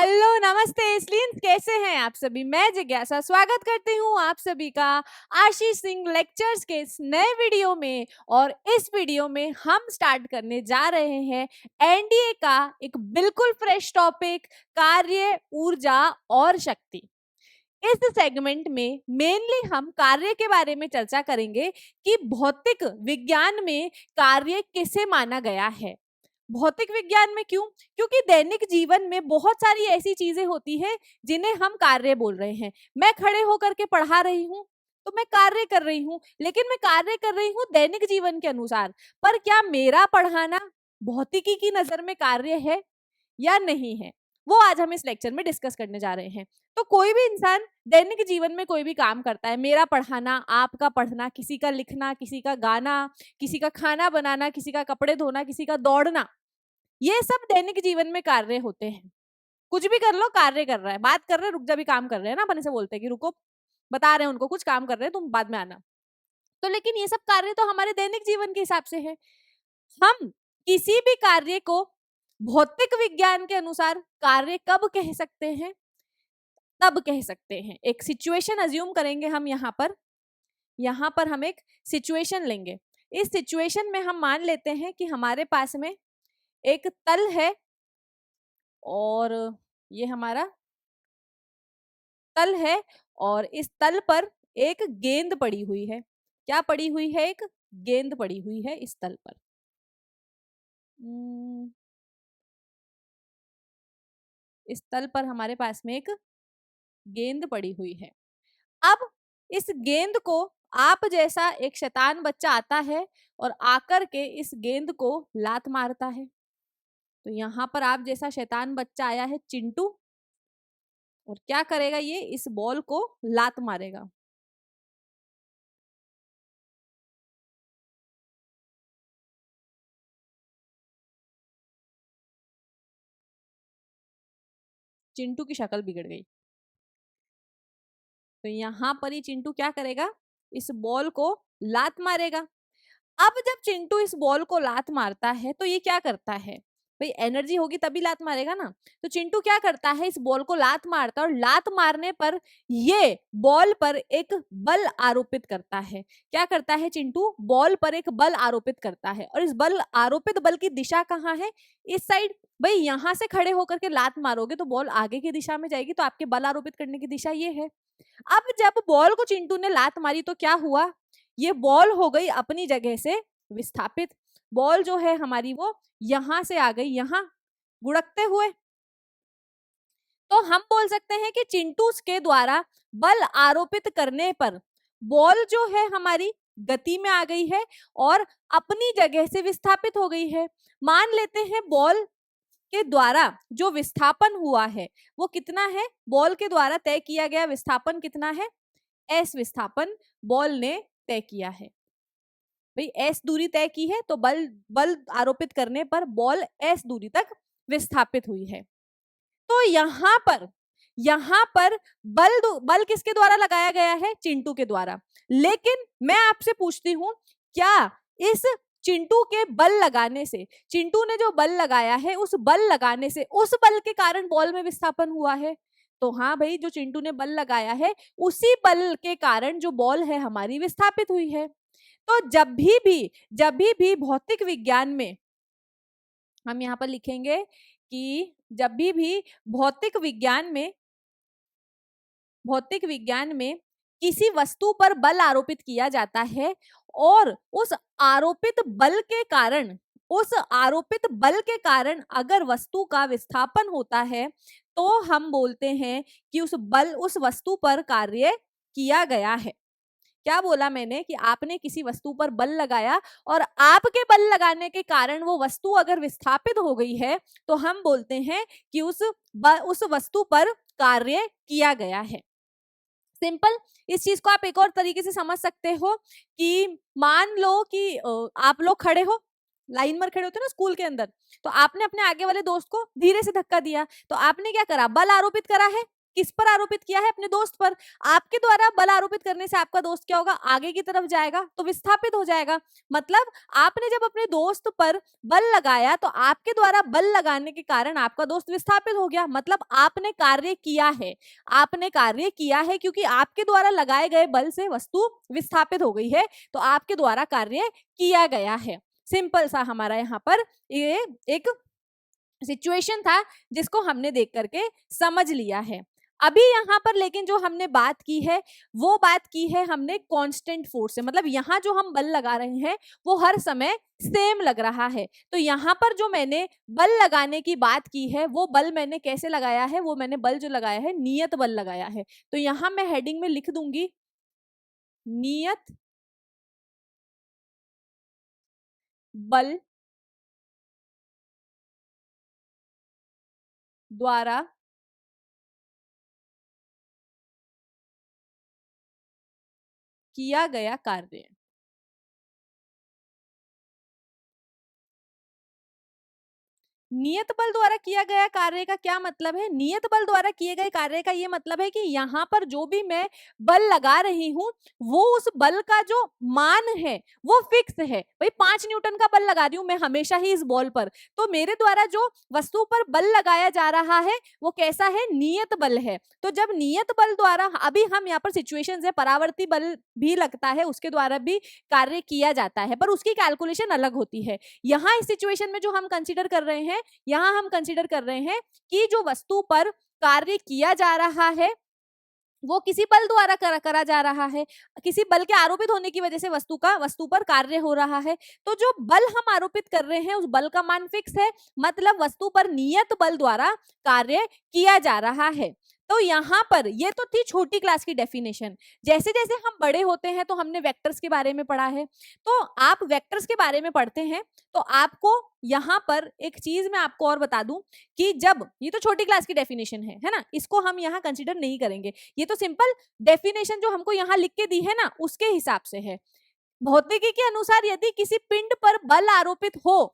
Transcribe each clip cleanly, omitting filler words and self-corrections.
Hello नमस्ते एस्लीन, कैसे हैं आप सभी। मैं जिज्ञासा स्वागत करती हूँ आप सभी का आशीष सिंह लेक्चर्स के इस नए वीडियो में। और इस वीडियो में हम स्टार्ट करने जा रहे हैं एनडीए का एक बिल्कुल फ्रेश टॉपिक, कार्य, ऊर्जा और शक्ति। इस सेगमेंट में मेनली हम कार्य के बारे में चर्चा करेंगे कि भौतिक विज्ञान में कार्य किसे माना गया है। भौतिक विज्ञान में क्यों? क्योंकि दैनिक जीवन में बहुत सारी ऐसी चीजें होती है जिन्हें हम कार्य बोल रहे हैं। मैं खड़े होकर के पढ़ा रही हूँ तो मैं कार्य कर रही हूँ, लेकिन मैं कार्य कर रही हूँ दैनिक जीवन के अनुसार। पर क्या मेरा पढ़ाना भौतिकी की नजर में कार्य है या नहीं है, वो आज हम इस लेक्चर में डिस्कस करने जा रहे हैं। तो कोई भी इंसान दैनिक जीवन में कोई भी काम करता है, मेरा पढ़ाना, आपका पढ़ना, किसी का लिखना, किसी का गाना, किसी का खाना बनाना, किसी का कपड़े धोना, किसी का दौड़ना, ये सब दैनिक जीवन में कार्य होते हैं। कुछ भी कर लो, कार्य कर रहा है। बात कर रहे हैं, रुक जा, भी काम कर रहे हैं ना, अपन से बोलते हैं कि रुको, बता रहे हैं उनको कुछ काम कर रहे हैं, तुम बाद में आना। तो लेकिन ये सब कार्य तो हमारे दैनिक जीवन के हिसाब से है। हम किसी भी कार्य को भौतिक विज्ञान के अनुसार कार्य कब कह सकते हैं? तब कह सकते हैं। एक सिचुएशन अज्यूम करेंगे हम यहाँ पर हम एक सिचुएशन लेंगे। इस सिचुएशन में हम मान लेते हैं कि हमारे पास में एक तल है और ये हमारा तल है, और इस तल पर एक गेंद पड़ी हुई है। क्या पड़ी हुई है? एक गेंद पड़ी हुई है इस तल पर। इस तल पर हमारे पास में एक गेंद पड़ी हुई है। अब इस गेंद को आप जैसा एक शैतान बच्चा आता है और आकर के इस गेंद को लात मारता है। तो यहाँ पर आप जैसा शैतान बच्चा आया है चिंटू, और क्या करेगा? ये इस बॉल को लात मारेगा। चिंटू की शक्ल बिगड़ गई। तो यहाँ पर ही चिंटू क्या करेगा? इस बॉल को लात मारेगा। अब जब चिंटू इस बॉल को लात मारता है तो ये क्या करता है? भाई एनर्जी होगी तभी लात मारेगा ना। तो चिंटू क्या करता है? इस बॉल को लात मारता है, और लात मारने पर ये बॉल पर एक बल आरोपित करता है। क्या करता है चिंटू? बॉल पर एक बल आरोपित करता है। और इस बल आरोपित बल की दिशा कहाँ है? इस साइड। भाई यहां से खड़े होकर के लात मारोगे तो बॉल आगे की दिशा में जाएगी, तो आपके बल आरोपित करने की दिशा ये है। अब जब बॉल को चिंटू ने लात मारी तो क्या हुआ? ये बॉल हो गई अपनी जगह से विस्थापित। बॉल जो है हमारी वो यहां से आ गई यहां गुड़कते हुए। तो हम बोल सकते हैं कि चिंटू के द्वारा बल आरोपित करने पर बॉल जो है हमारी गति में आ गई है और अपनी जगह से विस्थापित हो गई है। मान लेते हैं बॉल के द्वारा जो विस्थापन हुआ है वो कितना है? बॉल के द्वारा तय किया गया विस्थापन कितना है? एस विस्थापन बॉल ने तय किया है। भाई एस दूरी तय की है तो बल बल आरोपित करने पर बॉल एस दूरी तक विस्थापित हुई है। तो यहाँ पर बल किसके द्वारा लगाया गया है? चिंटू के द्वारा। लेकिन मैं आपसे पूछती हूं, क्या इस चिंटू के बल लगाने से, चिंटू ने जो बल लगाया है उस बल लगाने से उस बल के कारण बॉल में विस्थापन हुआ है? तो हाँ भाई, जो चिंटू ने बल लगाया है उसी बल के कारण जो बॉल है हमारी विस्थापित हुई है। तो जब भी भौतिक विज्ञान में हम यहाँ पर लिखेंगे कि जब भी भौतिक विज्ञान में किसी वस्तु पर बल आरोपित किया जाता है और उस आरोपित बल के कारण अगर वस्तु का विस्थापन होता है तो हम बोलते हैं कि उस वस्तु पर कार्य किया गया है। क्या बोला मैंने? कि आपने किसी वस्तु पर बल लगाया और आपके बल लगाने के कारण वो वस्तु अगर विस्थापित हो गई है तो हम बोलते हैं कि उस वस्तु पर कार्य किया गया है। सिंपल। इस चीज को आप एक और तरीके से समझ सकते हो कि मान लो कि आप लोग खड़े हो, लाइन में खड़े होते हैं ना स्कूल के अंदर, तो आपने अपने आगे वाले दोस्त को धीरे से धक्का दिया, तो आपने क्या करा? बल आरोपित करा है। किस पर आरोपित किया है? अपने दोस्त पर। आपके द्वारा बल आरोपित करने से आपका दोस्त क्या होगा? आगे की तरफ जाएगा, तो विस्थापित हो जाएगा। मतलब आपने जब अपने दोस्त पर बल लगाया तो आपके द्वारा बल लगाने के कारण आपका दोस्त विस्थापित हो गया। मतलब आपने कार्य किया है, आपने कार्य किया है, क्योंकि आपके द्वारा लगाए गए बल से वस्तु विस्थापित हो गई है, तो आपके द्वारा कार्य किया गया है। सिंपल सा हमारा यहाँ पर ये एक सिचुएशन था जिसको हमने देख करके समझ लिया है। अभी यहाँ पर लेकिन जो हमने बात की है वो बात की है हमने कांस्टेंट फोर्स से, मतलब यहाँ जो हम बल लगा रहे हैं वो हर समय सेम लग रहा है। तो यहाँ पर जो मैंने बल लगाने की बात की है वो बल मैंने कैसे लगाया है? वो मैंने बल जो लगाया है नियत बल लगाया है। तो यहाँ मैं हेडिंग में लिख दूंगी नियत बल द्वारा किया गया कार्य। नियत बल द्वारा किया गया कार्य का क्या मतलब है? नियत बल द्वारा किए गए कार्य का ये मतलब है कि यहाँ पर जो भी मैं बल लगा रही हूँ वो उस बल का जो मान है वो फिक्स है। भाई 5 न्यूटन का बल लगा रही हूँ मैं हमेशा ही इस बॉल पर, तो मेरे द्वारा जो वस्तु पर बल लगाया जा रहा है वो कैसा है? नियत बल है। तो जब नियत बल द्वारा, अभी हम यहाँ पर सिचुएशन है परावर्ती बल भी लगता है, उसके द्वारा भी कार्य किया जाता है, पर उसकी कैलकुलेशन अलग होती है। यहाँ इस सिचुएशन में जो हम कंसिडर कर रहे हैं, यहां हम कंसीडर कर रहे हैं कि जो वस्तु पर कार्य किया जा रहा है वो किसी बल द्वारा करा जा रहा है, किसी बल के आरोपित होने की वजह से वस्तु पर कार्य हो रहा है। तो जो बल हम आरोपित कर रहे हैं उस बल का मान फिक्स है, मतलब वस्तु पर नियत बल द्वारा कार्य किया जा रहा है। तो यहाँ पर ये तो थी छोटी क्लास की डेफिनेशन। जैसे जैसे हम बड़े होते हैं तो हमने वेक्टर्स के बारे में पढ़ा है, तो आप वेक्टर्स के बारे में पढ़ते हैं तो आपको यहाँ पर एक चीज मैं आपको और बता दूं कि जब ये तो छोटी क्लास की डेफिनेशन है ना, इसको हम यहाँ कंसिडर नहीं करेंगे। ये तो सिंपल डेफिनेशन जो हमको यहाँ लिख के दी है ना उसके हिसाब से है। भौतिकी के अनुसार यदि किसी पिंड पर बल आरोपित हो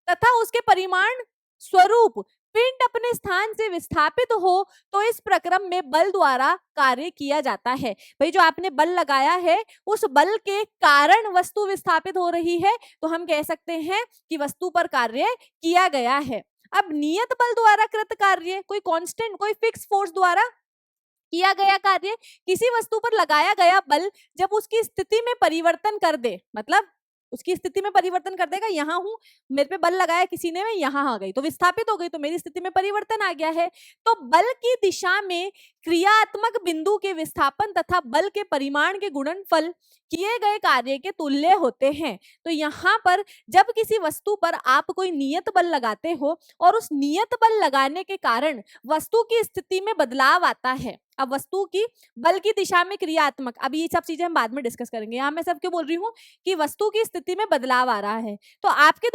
तथा उसके परिमाण स्वरूप पिंड अपने स्थान से विस्थापित हो तो इस प्रक्रम में बल द्वारा कार्य किया जाता है। भाई जो आपने बल लगाया है उस बल के कारण वस्तु विस्थापित हो रही है, तो हम कह सकते हैं कि वस्तु पर कार्य किया गया है। अब नियत बल द्वारा कृत कार्य, कोई कांस्टेंट कोई फिक्स फोर्स द्वारा किया गया कार्य, किसी वस्तु पर लगाया गया बल जब उसकी स्थिति में परिवर्तन कर दे, मतलब उसकी स्थिति में परिवर्तन कर देगा। यहाँ हूं, मेरे पे बल लगाया किसी ने, मैं यहाँ आ गई तो विस्थापित हो गई, तो मेरी स्थिति में परिवर्तन आ गया है। तो बल की दिशा में क्रियात्मक बिंदु के विस्थापन तथा बल के परिमाण के गुणनफल किए गए कार्य के तुल्य होते हैं। तो यहाँ पर जब किसी वस्तु पर आप कोई नियत बल लगाते हो और उस नियत बल लगाने के कारण वस्तु की स्थिति में बदलाव आता है, अब वस्तु की बल की दिशा में क्रियात्मक, अभी ये सब चीजें हम बाद में डिस्कस करेंगे। यहाँ मैं सब क्यों बोल रही हूँ कि वस्तु की स्थिति में बदलाव आ रहा है, तो आपके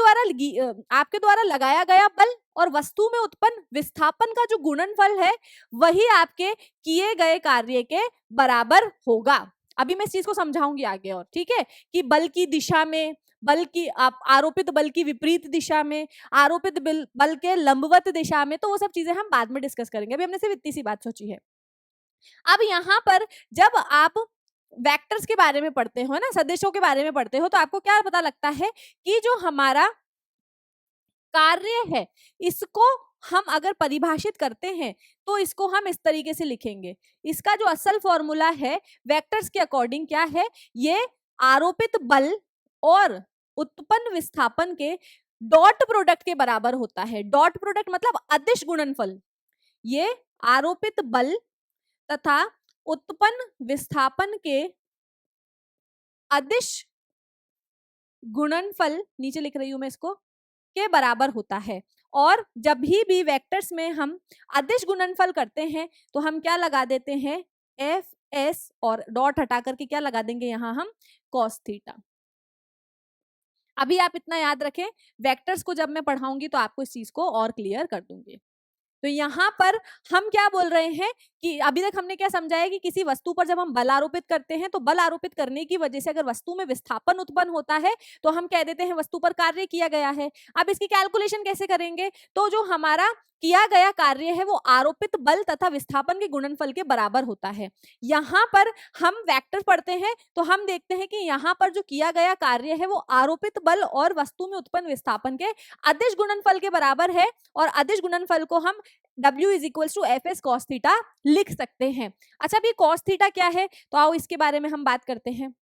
द्वारा लगाया गया बल और वस्तु में उत्पन्न विस्थापन का जो गुणनफल है वही आपके किए गए कार्य के बराबर होगा। अभी मैं इस चीज को समझाऊंगी आगे और, ठीक है, कि बल की दिशा में, बल की आरोपित बल की विपरीत दिशा में, आरोपित बल के लंबवत दिशा में, तो वो सब चीजें हम बाद में डिस्कस करेंगे। अभी हमने सिर्फ इतनी सी बात सोची है। अब यहाँ पर जब आप वेक्टर्स के बारे में पढ़ते हो ना, सदिशों के बारे में पढ़ते हो, तो आपको क्या पता लगता है कि जो हमारा कार्य है इसको हम अगर परिभाषित करते हैं तो इसको हम इस तरीके से लिखेंगे। इसका जो असल फॉर्मूला है वेक्टर्स के अकॉर्डिंग क्या है, ये आरोपित बल और उत्पन्न विस्थापन के डॉट प्रोडक्ट के बराबर होता है। डॉट प्रोडक्ट मतलब अदिश गुणनफल। ये आरोपित बल तथा उत्पन्न विस्थापन के अदिश गुणनफल, नीचे लिख रही हूं मैं इसको, के बराबर होता है। और जब भी वेक्टर्स में हम अदिश गुणनफल करते हैं तो हम क्या लगा देते हैं, एफ एस, और डॉट हटा करके क्या लगा देंगे यहां हम, कॉस थीटा। अभी आप इतना याद रखें, वेक्टर्स को जब मैं पढ़ाऊंगी तो आपको इस चीज को और क्लियर कर दूंगी। तो यहाँ पर हम क्या बोल रहे हैं कि अभी तक हमने क्या समझाया कि किसी वस्तु पर जब हम बल आरोपित करते हैं तो बल आरोपित करने की वजह से अगर वस्तु में विस्थापन उत्पन्न होता है तो हम कह देते हैं वस्तु पर कार्य किया गया है। अब इसकी कैलकुलेशन कैसे करेंगे? तो जो हमारा किया गया कार्य है वो आरोपित बल तथा विस्थापन के गुणनफल के बराबर होता है। यहाँ पर हम वेक्टर पढ़ते हैं तो हम देखते हैं कि यहाँ पर जो किया गया कार्य है वो आरोपित बल और वस्तु में उत्पन्न विस्थापन के अदिश गुणनफल के बराबर है, और अदिश गुणनफल को हम W is equal to F S cos theta लिख सकते हैं। अच्छा, अभी कॉस थीटा क्या है तो आओ इसके बारे में हम बात करते हैं।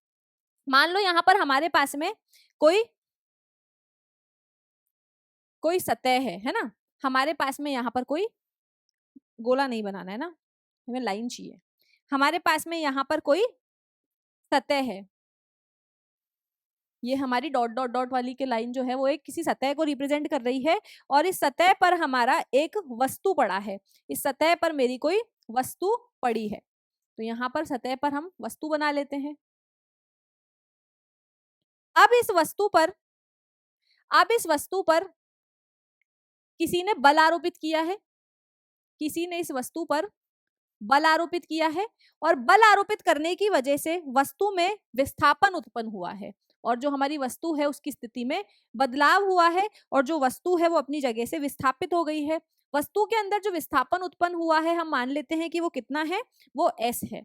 मान लो यहाँ पर हमारे पास में कोई सतह है ना, हमारे पास में यहाँ पर कोई गोला नहीं बनाना है ना, हमें लाइन चाहिए। हमारे पास में यहाँ पर कोई सतह है, ये हमारी डॉट डॉट डॉट वाली के लाइन जो है वो एक किसी सतह को रिप्रेजेंट कर रही है, और इस सतह पर हमारा एक वस्तु पड़ा है। इस सतह पर मेरी कोई वस्तु पड़ी है, तो यहाँ पर सतह पर हम वस्तु बना लेते हैं। अब इस वस्तु पर किसी ने बल आरोपित किया है, किसी ने इस वस्तु पर बल आरोपित किया है, और बल आरोपित करने की वजह से वस्तु में विस्थापन उत्पन्न हुआ है, और जो हमारी वस्तु है उसकी स्थिति में बदलाव हुआ है, और जो वस्तु है वो अपनी जगह से विस्थापित हो गई है। वस्तु के अंदर जो विस्थापन उत्पन्न हुआ है हम मान लेते हैं कि वो कितना है, वो S है।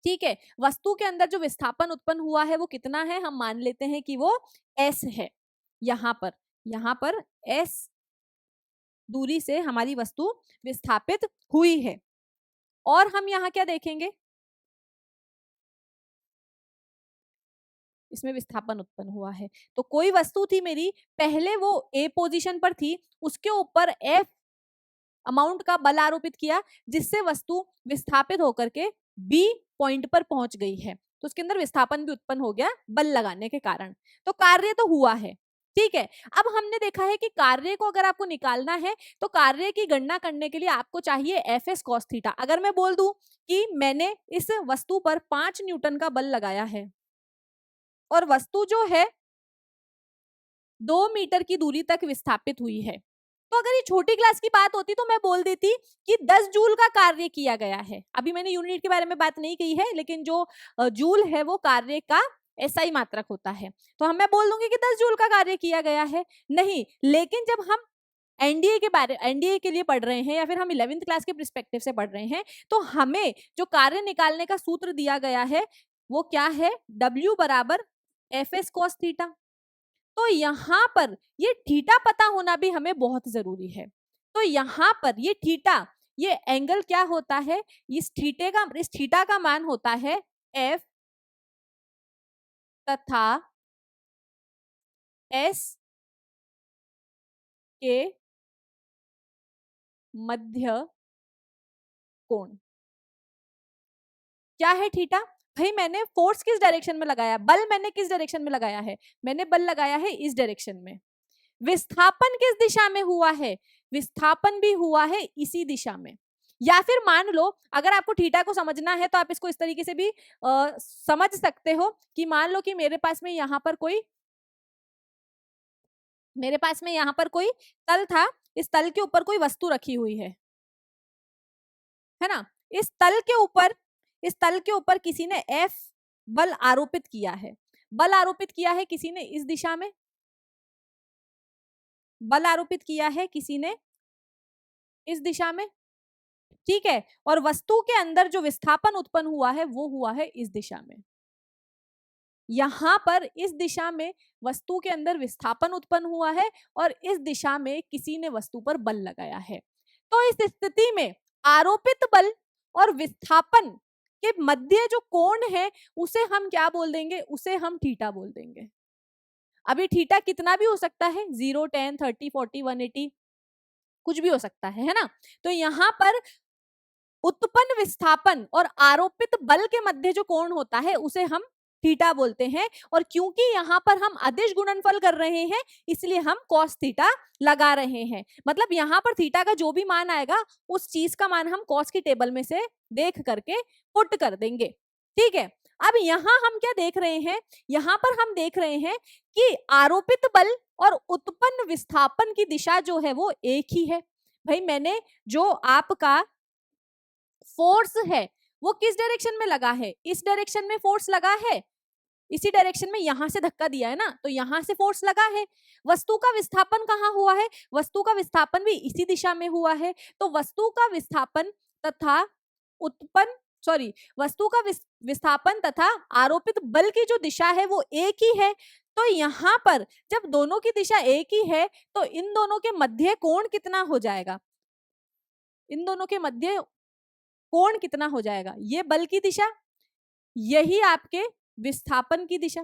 ठीक है, वस्तु के अंदर जो विस्थापन उत्पन्न हुआ है वो कितना है, हम मान लेते हैं कि वो S है। यहाँ पर S दूरी से हमारी वस्तु विस्थापित हुई है। और हम यहाँ क्या देखेंगे, इसमें विस्थापन उत्पन्न हुआ है। तो कोई वस्तु थी मेरी, पहले वो ए पोजीशन पर थी, उसके ऊपर एफ अमाउंट का बल आरोपित किया जिससे वस्तु विस्थापित होकर के बी पॉइंट पर पहुंच गई है, तो उसके अंदर विस्थापन भी उत्पन्न हो गया बल लगाने के कारण। तो कार्य तो हुआ है, ठीक है। अब हमने देखा है कि कार्य को अगर आपको निकालना है तो कार्य की गणना करने के लिए आपको चाहिए एफ एस कॉस थीटा। अगर मैं बोल दूं कि मैंने इस वस्तु पर 5 न्यूटन का बल लगाया है और वस्तु जो है 2 मीटर की दूरी तक विस्थापित हुई है, तो अगर ये छोटी क्लास की बात होती तो मैं बोल देती कि 10 जूल का कार्य किया गया है। अभी मैंने यूनिट के बारे में बात नहीं की है, लेकिन जो जूल है वो कार्य का एसआई मात्रक होता है, तो हम मैं बोल दूंगी कि 10 जूल का कार्य किया गया है। नहीं, लेकिन जब हम एनडीए के लिए पढ़ रहे हैं या फिर हम 11th क्लास के पर्सपेक्टिव से पढ़ रहे हैं, तो हमें जो कार्य निकालने का सूत्र दिया गया है वो क्या है, W बराबर एफ एस कॉस थीटा। तो यहाँ पर ये थीटा पता होना भी हमें बहुत जरूरी है। तो यहाँ पर ये थीटा, ये एंगल क्या होता है, इस थीटा का मान होता है एफ तथा एस के मध्य कोण। क्या है थीटा? भाई मैंने फोर्स किस डायरेक्शन में लगाया, बल मैंने किस डायरेक्शन में लगाया है, मैंने बल लगाया है इस डायरेक्शन में। विस्थापन किस दिशा में हुआ है, विस्थापन भी हुआ है इसी दिशा में। या फिर मान लो अगर आपको थीटा को समझना है तो आप इसको इस तरीके से भी समझ सकते हो कि मान लो कि मेरे पास में यहाँ पर कोई तल था, इस तल के ऊपर कोई वस्तु रखी हुई है ना। इस तल के ऊपर किसी ने F बल आरोपित किया है, बल आरोपित किया है किसी ने इस दिशा में, बल आरोपित किया है किसी ने इस दिशा में, ठीक है। और वस्तु के अंदर जो विस्थापन उत्पन्न हुआ है वो हुआ है इस दिशा में। यहां पर इस दिशा में वस्तु के अंदर विस्थापन उत्पन्न हुआ है और इस दिशा में किसी ने वस्तु पर बल लगाया है। तो इस स्थिति में आरोपित बल और विस्थापन के मध्य जो कोण है उसे हम क्या बोल देंगे, उसे हम थीटा बोल देंगे। अभी थीटा कितना भी हो सकता है, 0, 10, 30, 40, 180 कुछ भी हो सकता है ना। तो यहाँ पर उत्पन्न विस्थापन और आरोपित बल के मध्य जो कोण होता है उसे हम थीटा बोलते हैं, और क्योंकि यहाँ पर हम अदिश गुणनफल कर रहे हैं इसलिए हम कॉस थीटा लगा रहे हैं। मतलब यहाँ पर थीटा का जो भी मान आएगा उस चीज का मान हम कॉस की टेबल में से देख करके पुट कर देंगे, ठीक है। अब यहाँ हम क्या देख रहे हैं, यहाँ पर हम देख रहे हैं कि आरोपित बल और उत्पन्न विस्थापन की दिशा जो है वो एक ही है। भाई मैंने जो आपका फोर्स है वो किस डायरेक्शन में लगा है, इस डायरेक्शन में फोर्स लगा है, इसी डायरेक्शन में यहां से धक्का दिया है ना, तो यहां से फोर्स लगा है। वस्तु का विस्थापन कहाँ हुआ है, वस्तु का विस्थापन भी इसी दिशा में हुआ है। तो वस्तु का विस्थापन तथा उत्पन्न सॉरी वस्तु का विस्थापन तथा आरोपित बल की जो दिशा है वो एक ही है। तो यहाँ पर जब दोनों की दिशा एक ही है तो इन दोनों के मध्य कोण कितना हो जाएगा, इन दोनों के मध्य कोण कितना हो जाएगा, ये बल की दिशा, यही आपके विस्थापन की दिशा।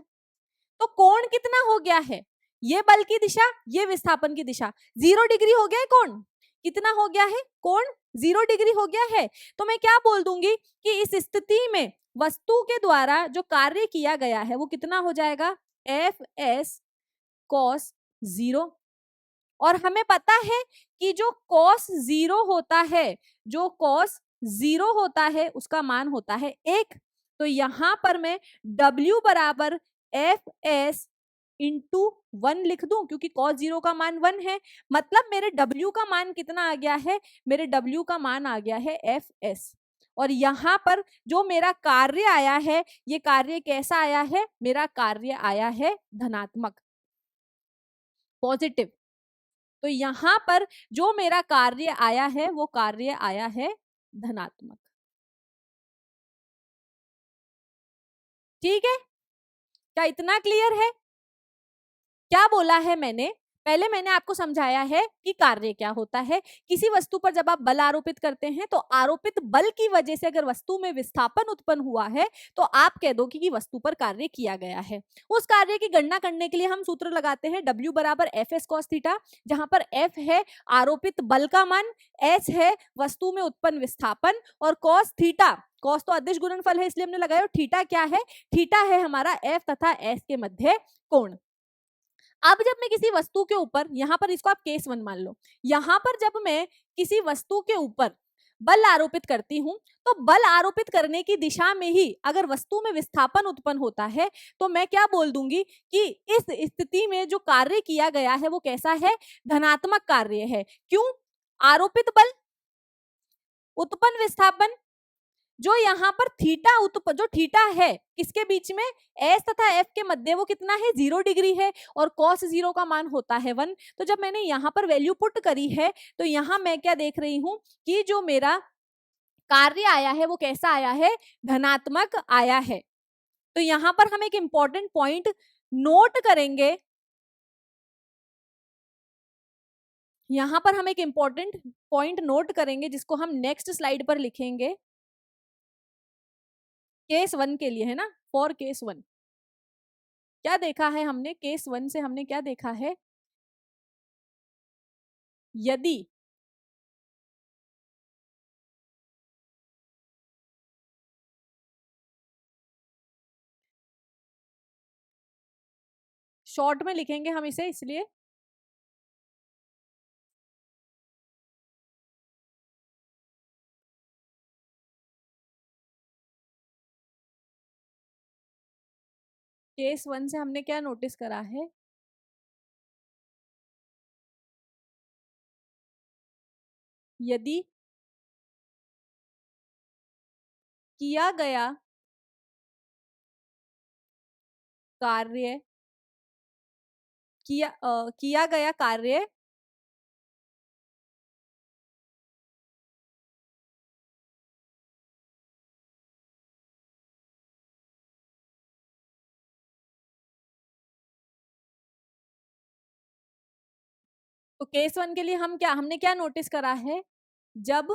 तो कोण कितना हो गया है, ये बल की दिशा, ये विस्थापन की दिशा, 0 डिग्री हो गया है कोण। कितना हो गया है कोण, 0 डिग्री हो गया है। तो मैं क्या बोल दूंगी कि इस स्थिति में वस्तु के द्वारा जो कार्य किया गया है वो कितना हो जाएगा, एफ एस कॉस 0। और हमें पता है कि जो कॉस 0 होता है, जो कॉस 0 होता है उसका मान होता है 1। तो यहां पर मैं W बराबर एफ एस इंटू 1 लिख दूं, क्योंकि cos 0 का मान 1 है। मतलब मेरे W का मान कितना आ गया है, मेरे W का मान आ गया है एफ एस। और यहां पर जो मेरा कार्य आया है, ये कार्य कैसा आया है, मेरा कार्य आया है धनात्मक, पॉजिटिव। तो यहां पर जो मेरा कार्य आया है वो कार्य आया है धनात्मक। ठीक है, क्या इतना क्लियर है? क्या बोला है मैंने, पहले मैंने आपको समझाया है कि कार्य क्या होता है। किसी वस्तु पर जब आप बल आरोपित करते हैं तो आरोपित बल की वजह से अगर वस्तु में विस्थापन उत्पन्न हुआ है तो आप कह दो कि वस्तु पर कार्य किया गया है। उस कार्य की गणना करने के लिए हम सूत्र लगाते हैं W बराबर एफ एस कॉस थीटा, जहां पर F है आरोपित बल का मान, H है वस्तु में उत्पन्न विस्थापन, और कॉस थीटा, कॉस तो अदिश गुणनफल है इसलिए हमने लगाया, थीटा क्या है, थीटा है हमारा F तथा S के मध्य कोण। अब जब मैं किसी वस्तु के ऊपर, यहां पर इसको आप केस 1 मान लो, यहां पर जब मैं किसी वस्तु के ऊपर बल आरोपित करती हूं तो बल आरोपित करने की दिशा में ही अगर वस्तु में विस्थापन उत्पन्न होता है तो मैं क्या बोल दूंगी कि इस स्थिति में जो कार्य किया गया है वो कैसा है, धनात्मक कार्य है। क्यों, आरोपित बल, उत्पन्न विस्थापन, जो यहाँ पर थीटा जो थीटा है किसके बीच में, एस तथा एफ के मध्य, वो कितना है, 0 डिग्री है, और कॉस 0 का मान होता है 1। तो जब मैंने यहाँ पर वैल्यू पुट करी है तो यहाँ मैं क्या देख रही हूं कि जो मेरा कार्य आया है वो कैसा आया है, धनात्मक आया है। तो यहाँ पर हम एक इंपॉर्टेंट पॉइंट नोट करेंगे, यहाँ पर हम एक इंपॉर्टेंट पॉइंट नोट करेंगे जिसको हम नेक्स्ट स्लाइड पर लिखेंगे, केस 1 के लिए है ना, फॉर केस 1 क्या देखा है हमने, केस 1 से हमने क्या देखा है, यदि शॉर्ट में लिखेंगे हम इसे, इसलिए केस 1 से हमने क्या नोटिस करा है, यदि किया गया कार्य किया गया कार्य तो केस 1 के लिए हमने क्या नोटिस करा है, जब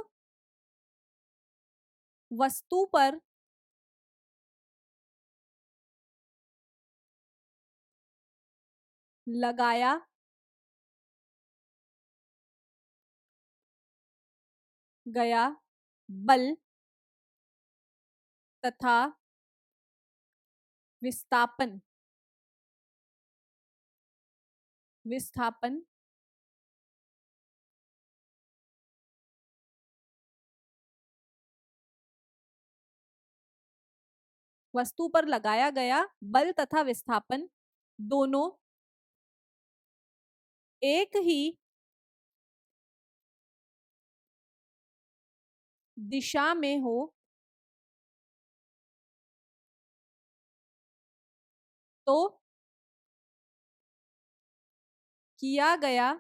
वस्तु पर लगाया गया बल तथा विस्थापन विस्थापन वस्तु पर लगाया गया बल तथा विस्थापन दोनों एक ही दिशा में हो तो किया गया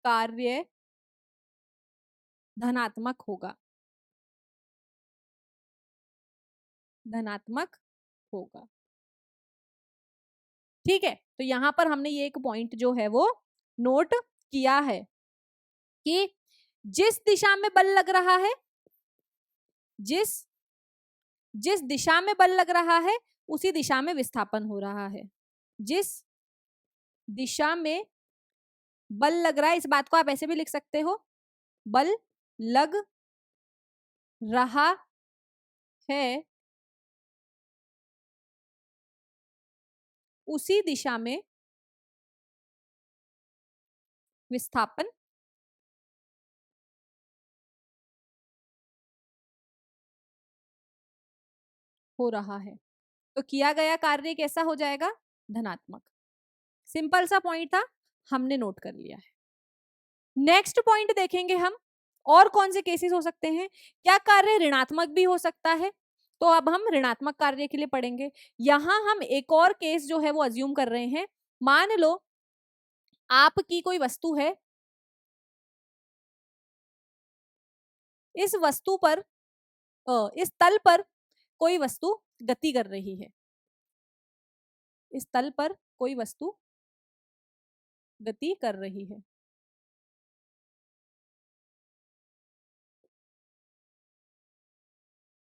कार्य धनात्मक होगा। धनात्मक होगा। ठीक है, तो यहां पर हमने ये एक पॉइंट जो है वो नोट किया है कि जिस दिशा में बल लग रहा है, जिस जिस दिशा में बल लग रहा है उसी दिशा में विस्थापन हो रहा है। जिस दिशा में बल लग रहा है, इस बात को आप ऐसे भी लिख सकते हो, बल लग रहा है उसी दिशा में विस्थापन हो रहा है। तो किया गया कार्य कैसा हो जाएगा? धनात्मक। सिंपल सा पॉइंट था, हमने नोट कर लिया है। नेक्स्ट पॉइंट देखेंगे हम, और कौन से केसेस हो सकते हैं? क्या कार्य ऋणात्मक भी हो सकता है? तो अब हम ऋणात्मक कार्य के लिए पढ़ेंगे। यहां हम एक और केस जो है वो अज्यूम कर रहे हैं। मान लो आपकी कोई वस्तु है, इस वस्तु पर इस तल पर कोई वस्तु गति कर रही है। इस तल पर कोई वस्तु गति कर रही है।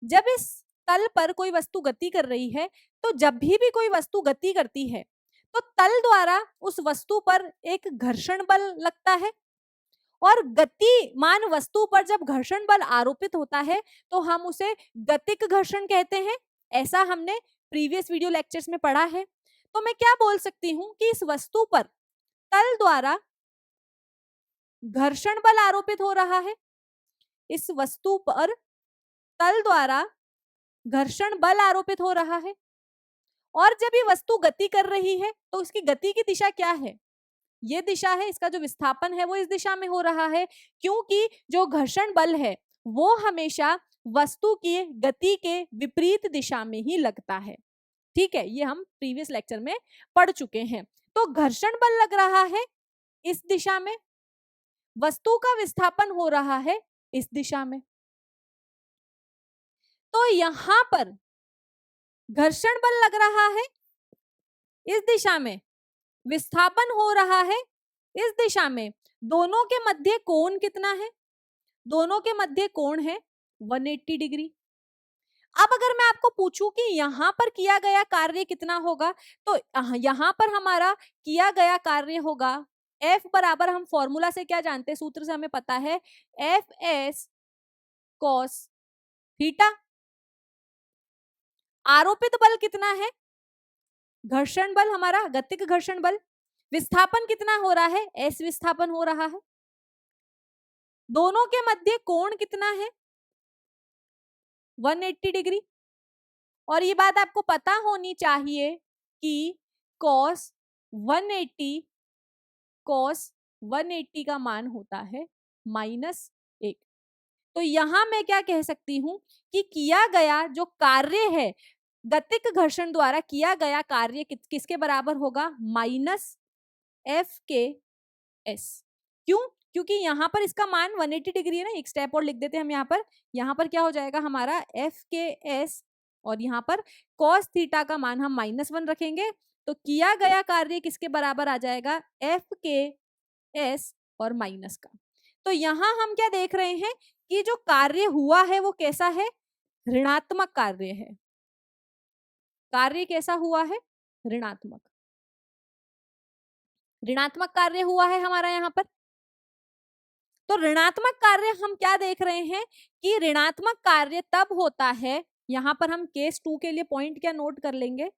जब इस तल पर कोई वस्तु गति कर रही है, तो जब भी कोई वस्तु गति करती है तो तल द्वारा उस वस्तु पर एक घर्षण बल लगता है, और गतिमान वस्तु पर जब घर्षण बल आरोपित होता है तो हम उसे गतिक घर्षण कहते हैं। ऐसा हमने प्रीवियस वीडियो लेक्चर्स में पढ़ा है। तो मैं क्या बोल सकती हूं कि इस वस्तु पर तल द्वारा घर्षण बल आरोपित हो रहा है। इस वस्तु पर तल द्वारा घर्षण बल आरोपित हो रहा है, और जब ये वस्तु गति कर रही है तो उसकी गति की दिशा क्या है? ये दिशा है, इसका जो विस्थापन है वो इस दिशा में हो रहा है, क्योंकि जो घर्षण बल है वो हमेशा वस्तु की गति के विपरीत दिशा में ही लगता है। ठीक है, ये हम प्रीवियस लेक्चर में पढ़ चुके हैं। तो घर्षण बल लग रहा है इस दिशा में, वस्तु का विस्थापन हो रहा है इस दिशा में। तो यहां पर घर्षण बल लग रहा है इस दिशा में, विस्थापन हो रहा है इस दिशा में। दोनों के मध्य कोण कितना है? दोनों के मध्य कोण है 180 डिग्री। अब अगर मैं आपको पूछूं कि यहां पर किया गया कार्य कितना होगा, तो यहां पर हमारा किया गया कार्य होगा F बराबर, हम फॉर्मूला से क्या जानते हैं, सूत्र से हमें पता है, एफ एस कॉस थीटा। आरोपित बल कितना है? घर्षण बल, हमारा गतिक घर्षण बल। विस्थापन कितना हो रहा है? एस विस्थापन हो रहा है। दोनों के मध्य कोण कितना है? 180 डिग्री। और ये बात आपको पता होनी चाहिए कि cos 180 का मान होता है -1। तो यहां मैं क्या कह सकती हूं कि किया गया जो कार्य है, गतिक घर्षण द्वारा किया गया कार्य किसके बराबर होगा? -F(k)s। क्यों? क्योंकि यहाँ पर इसका मान 180 डिग्री है ना। एक स्टेप और लिख देते हैं हम यहाँ पर क्या हो जाएगा हमारा F(k)s, और यहाँ पर cos थीटा का मान हम -1 रखेंगे। तो किया गया कार्य किसके बराबर आ जाएगा? F(k)s और माइनस का। तो यहाँ हम क्या देख रहे हैं कि जो कार्य हुआ है वो कैसा है? ऋणात्मक कार्य है। कार्य कैसा हुआ है? ऋणात्मक। ऋणात्मक कार्य हुआ है हमारा यहाँ पर। तो ऋणात्मक कार्य हम क्या देख रहे हैं कि ऋणात्मक कार्य तब होता है, यहां पर हम केस 2 के लिए पॉइंट क्या नोट कर लेंगे,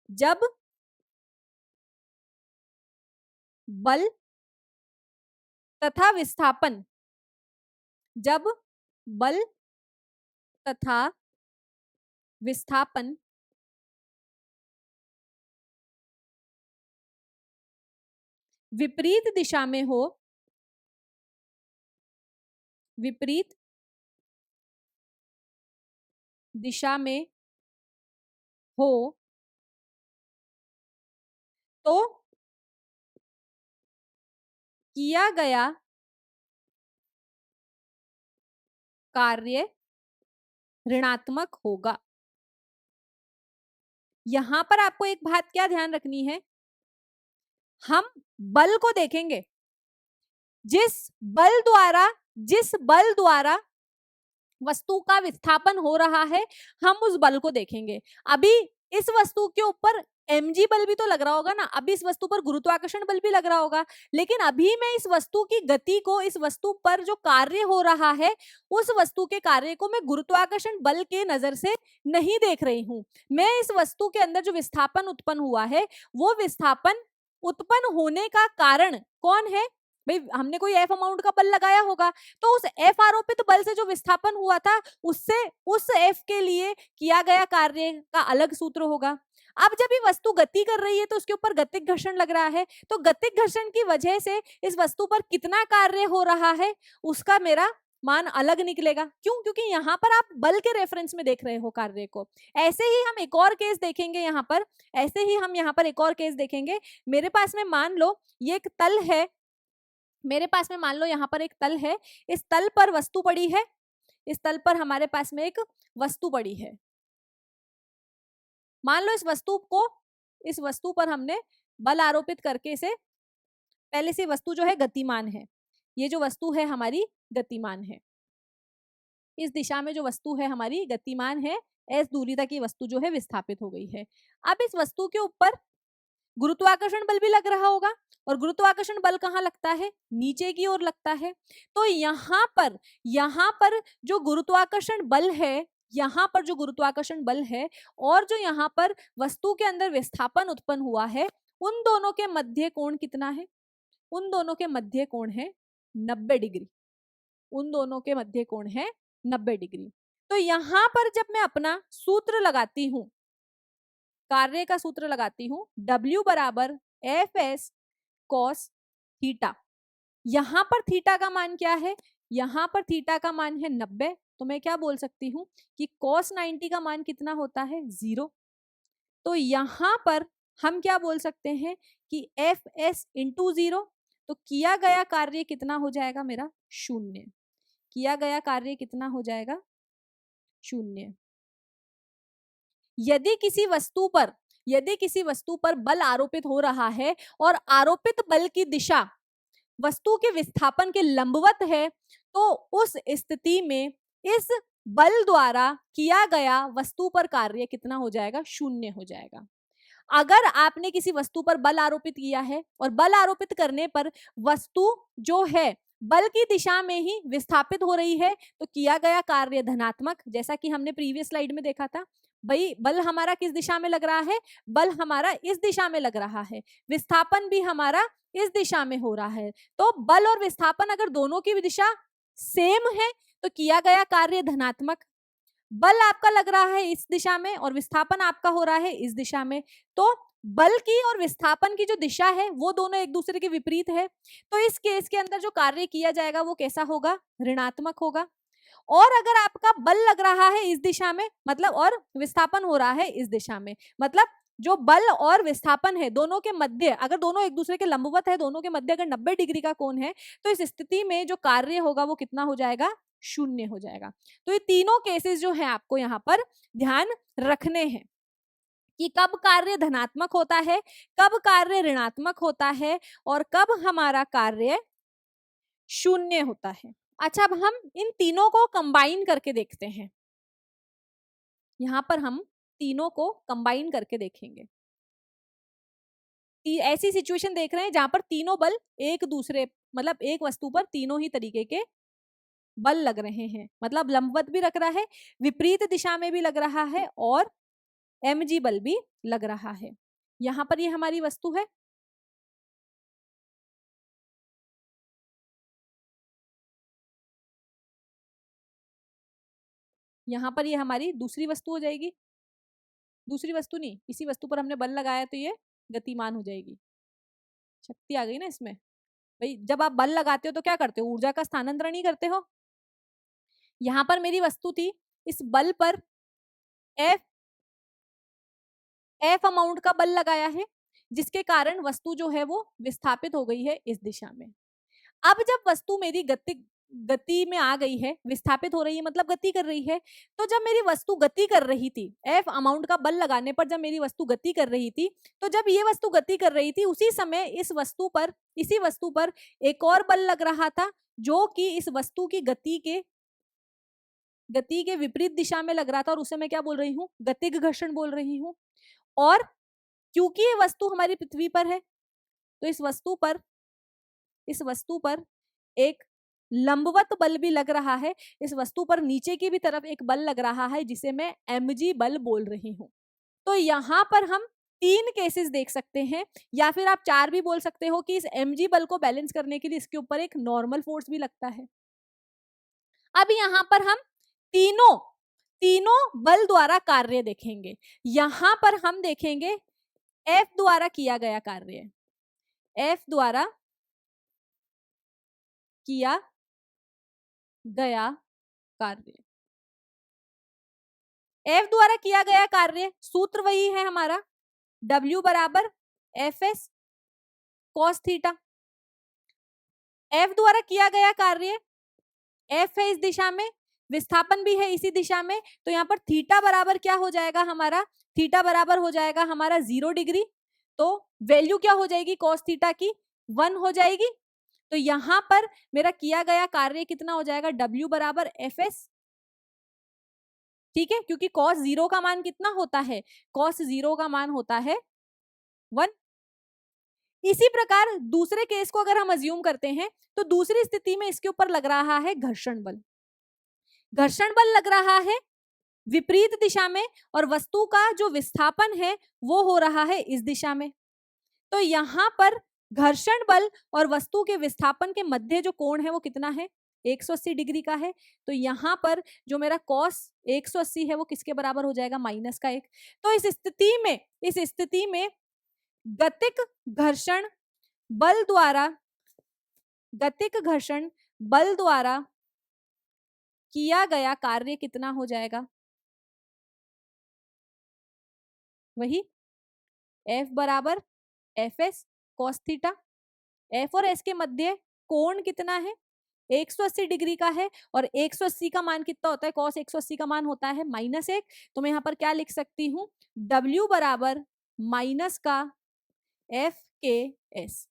जब बल तथा विस्थापन, जब बल तथा विस्थापन विपरीत दिशा में हो, विपरीत दिशा में हो, तो किया गया कार्य ऋणात्मक होगा। यहां पर आपको एक बात क्या ध्यान रखनी है, हम बल को देखेंगे, जिस बल द्वारा वस्तु का विस्थापन हो रहा है, हम उस बल को देखेंगे। अभी इस वस्तु के ऊपर mg बल भी तो लग रहा होगा ना, अभी इस वस्तु पर गुरुत्वाकर्षण बल भी लग रहा होगा, लेकिन अभी मैं इस वस्तु की गति को, इस वस्तु पर जो कार्य हो रहा है, उस वस्तु के कार्य को मैं गुरुत्वाकर्षण बल के नजर से नहीं देख रही हूं। मैं इस वस्तु के अंदर जो विस्थापन उत्पन्न हुआ है, वो विस्थापन उत्पन्न होने का कारण कौन है? भाई हमने कोई एफ अमाउंट का बल लगाया होगा, तो उस एफ आरोपित बल से जो विस्थापन हुआ था, उससे उस एफ के लिए किया गया कार्य का अलग सूत्र होगा। अब जब ये वस्तु गति कर रही है तो उसके ऊपर गतिक घर्षण लग रहा है, तो गतिक घर्षण की वजह से इस वस्तु पर कितना कार्य हो रहा है, उसका मेरा मान अलग निकलेगा। क्यों? क्योंकि यहाँ पर आप बल के रेफरेंस में देख रहे हो कार्य को। ऐसे ही हम एक और केस देखेंगे यहाँ पर, ऐसे ही हम यहाँ पर एक और केस देखेंगे। मेरे पास में मान लो ये एक तल है, मेरे पास में मान लो यहाँ पर एक तल है, इस तल पर वस्तु पड़ी है, इस तल पर हमारे पास में एक वस्तु पड़ी है। मान लो इस वस्तु पर हमने बल आरोपित करके इसे, पहले से वस्तु जो है गतिमान है, ये जो वस्तु है हमारी गतिमान है, इस दिशा में जो वस्तु है हमारी गतिमान है, एस दूरी तक ये वस्तु जो है विस्थापित हो गई है। अब इस वस्तु के ऊपर गुरुत्वाकर्षण बल भी लग रहा होगा, और गुरुत्वाकर्षण बल कहाँ लगता है? नीचे की ओर लगता है। तो यहाँ पर जो गुरुत्वाकर्षण बल है, यहाँ पर जो गुरुत्वाकर्षण बल है और जो यहाँ पर वस्तु के अंदर विस्थापन उत्पन्न हुआ है, उन दोनों के मध्य कोण कितना है? उन दोनों के मध्य कोण है 90 डिग्री। उन दोनों के मध्य कोण है 90 डिग्री। तो यहाँ पर जब मैं अपना सूत्र लगाती हूं, कार्य का सूत्र लगाती हूं, W बराबर एफ एस कॉस थीटा। यहां पर थीटा का मान क्या है? यहां पर थीटा का मान है 90, तो मैं क्या बोल सकती हूं कि cos 90 का मान कितना होता है? 0। तो यहां पर हम क्या बोल सकते हैं कि एफ एस इंटू 0, तो किया गया कार्य कितना हो जाएगा मेरा? 0। किया गया कार्य कितना हो जाएगा? 0। यदि किसी वस्तु पर बल आरोपित हो रहा है और आरोपित बल की दिशा वस्तु के विस्थापन के लंबवत है, तो उस स्थिति में इस बल द्वारा किया गया वस्तु पर कार्य कितना हो जाएगा? 0 हो जाएगा। अगर आपने किसी वस्तु पर बल आरोपित किया है और बल आरोपित करने पर वस्तु जो है बल की दिशा में ही विस्थापित हो रही है, तो किया गया कार्य धनात्मक, जैसा कि हमने प्रीवियस स्लाइड में देखा था। भाई बल हमारा किस दिशा में लग रहा है? बल हमारा इस दिशा में लग रहा है, विस्थापन भी हमारा इस दिशा में हो रहा है। तो बल और विस्थापन अगर दोनों की दिशा सेम है, तो किया गया कार्य धनात्मक। बल आपका लग रहा है इस दिशा में और विस्थापन आपका हो रहा है इस दिशा में, तो बल की और विस्थापन की जो दिशा है वो दोनों एक दूसरे के विपरीत है। तो इस केस के अंदर जो कार्य किया जाएगा वो कैसा होगा? ऋणात्मक होगा। और अगर आपका बल लग रहा है इस दिशा में, मतलब, और विस्थापन हो रहा है इस दिशा में, मतलब जो बल और विस्थापन है दोनों के मध्य, अगर दोनों एक दूसरे के लंबवत है, दोनों के मध्य अगर 90 डिग्री का कोण है, तो इस स्थिति में जो कार्य होगा वो कितना हो जाएगा? 0 हो जाएगा। तो ये तीनों केसेस जो है आपको यहाँ पर ध्यान रखने हैं कि कब कार्य धनात्मक होता है, कब कार्य ऋणात्मक होता है, और कब हमारा कार्य 0 होता है। अच्छा, अब हम इन तीनों को कंबाइन करके देखते हैं। यहाँ पर हम तीनों को कंबाइन करके देखेंगे। ऐसी सिचुएशन देख रहे हैं जहां पर तीनों बल एक दूसरे, मतलब एक वस्तु पर तीनों ही तरीके के बल लग रहे हैं, मतलब लंबवत भी लग रहा है, विपरीत दिशा में भी लग रहा है, और mg बल भी लग रहा है। यहाँ पर ये हमारी वस्तु है, यहाँ पर ये हमारी दूसरी वस्तु हो जाएगी, दूसरी वस्तु नहीं, इसी वस्तु पर हमने बल लगाया तो ये गतिमान हो जाएगी। शक्ति आ गई ना इसमें। भाई जब आप बल लगाते हो तो क्या करते हो, ऊर्जा का स्थानांतरण ही करते हो। यहाँ पर मेरी वस्तु थी, इस बल पर एफ अमाउंट का बल लगाया है, जिसके कारण वस्तु जो है वो विस्थापित हो गई है इस दिशा में। अब जब वस्तु मेरी गति में आ गई है, विस्थापित हो रही है मतलब गति कर रही है, तो जब मेरी वस्तु गति कर रही थी, एफ अमाउंट का बल लगाने पर जब मेरी वस्तु गति कर रही थी, तो जब ये वस्तु गति कर रही थी उसी समय इसी वस्तु पर एक और बल लग रहा था, जो कि इस वस्तु की गति के विपरीत दिशा में लग रहा था, और उसे मैं क्या बोल रही हूँ, गतिज घर्षण बोल रही हूँ। और क्योंकि ये वस्तु हमारी पृथ्वी पर है, तो इस वस्तु पर एक लंबवत बल भी लग रहा है, इस वस्तु पर नीचे की भी तरफ एक बल लग रहा है, जिसे मैं mg बल बोल रही हूं। तो यहां पर हम 3 केसेस देख सकते हैं, या फिर आप 4 भी बोल सकते हो कि इस mg बल को बैलेंस करने के लिए इसके ऊपर एक नॉर्मल फोर्स भी लगता है। अब यहां पर हम तीनों बल द्वारा कार्य देखेंगे। यहां पर हम देखेंगे F द्वारा किया गया कार्य, F द्वारा किया गया कार्य, F द्वारा किया गया कार्य सूत्र वही है हमारा, W बराबर Fs cos थीटा। F द्वारा किया गया कार्य, F है इस दिशा में, विस्थापन भी है इसी दिशा में, तो यहाँ पर थीटा बराबर क्या हो जाएगा हमारा, थीटा बराबर हो जाएगा हमारा 0 डिग्री। तो वैल्यू क्या हो जाएगी कॉस थीटा की, 1 हो जाएगी। तो यहां पर मेरा किया गया कार्य कितना हो जाएगा, W बराबर Fs। ठीक है, क्योंकि cos 0 का मान कितना होता है, cos 0 का मान होता है 1। इसी प्रकार दूसरे केस को अगर हम अज्यूम करते हैं, तो दूसरी स्थिति में इसके ऊपर लग रहा है घर्षण बल। घर्षण बल लग रहा है विपरीत दिशा में, और वस्तु का जो विस्थापन है वो हो रहा है इस दिशा में। तो यहां पर घर्षण बल और वस्तु के विस्थापन के मध्य जो कोण है वो कितना है, 180 डिग्री का है। तो यहां पर जो मेरा cos 180 है वो किसके बराबर हो जाएगा, -1। तो इस स्थिति में गतिक घर्षण बल द्वारा किया गया कार्य कितना हो जाएगा, वही F बराबर Fs cos थीटा। F और S के मध्य कोण कितना है, 180 डिग्री का है, और 180 का मान कितना होता है, cos 180 का मान होता है -1। तो मैं यहाँ पर क्या लिख सकती हूँ, W बराबर माइनस का FKS।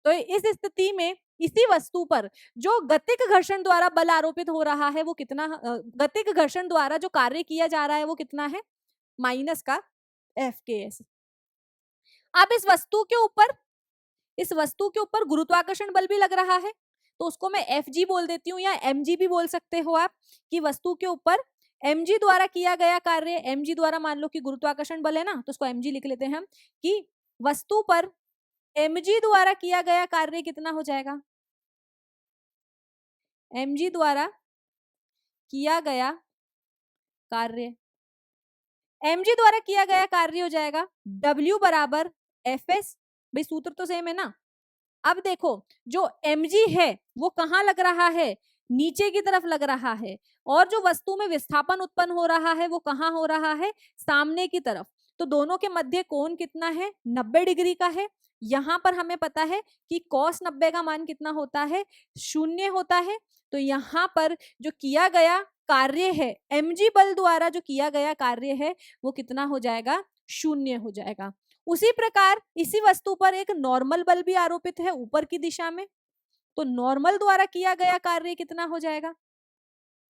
तो इस स्थिति में इसी वस्तु पर जो गतिक घर्षण द्वारा बल आरोपित हो रहा है वो कितना, गतिक घर्षण द्वारा जो कार्य किया जा रहा है वो कितना है, माइनस का FKS। अब इस वस्तु के ऊपर गुरुत्वाकर्षण बल भी लग रहा है, तो उसको मैं Fg बोल देती हूँ, या mg भी बोल सकते हो आप, कि वस्तु के ऊपर mg द्वारा किया गया कार्य, mg द्वारा मान लो कि गुरुत्वाकर्षण बल है ना, तो उसको mg लिख लेते हैं हम, कि वस्तु पर mg द्वारा किया गया कार्य कितना हो जाएगा, mg द्वारा किया गया कार्य, mg द्वारा किया गया कार्य हो जाएगा W बराबर Fs। भाई सूत्र तो सेम है ना। अब देखो जो mg है वो कहाँ लग रहा है, नीचे की तरफ लग रहा है, और जो वस्तु में विस्थापन उत्पन्न हो रहा है वो कहाँ हो रहा है, सामने की तरफ। तो दोनों के मध्य कोण कितना है, 90 डिग्री का है। यहाँ पर हमें पता है कि cos 90 का मान कितना होता है, 0 होता है। तो यहाँ पर जो किया गया कार्य है, mg बल द्वारा जो किया गया कार्य है वो कितना हो जाएगा, 0 हो जाएगा। उसी प्रकार इसी वस्तु पर एक नॉर्मल बल भी आरोपित है ऊपर की दिशा में, तो नॉर्मल द्वारा किया गया कार्य कितना हो जाएगा,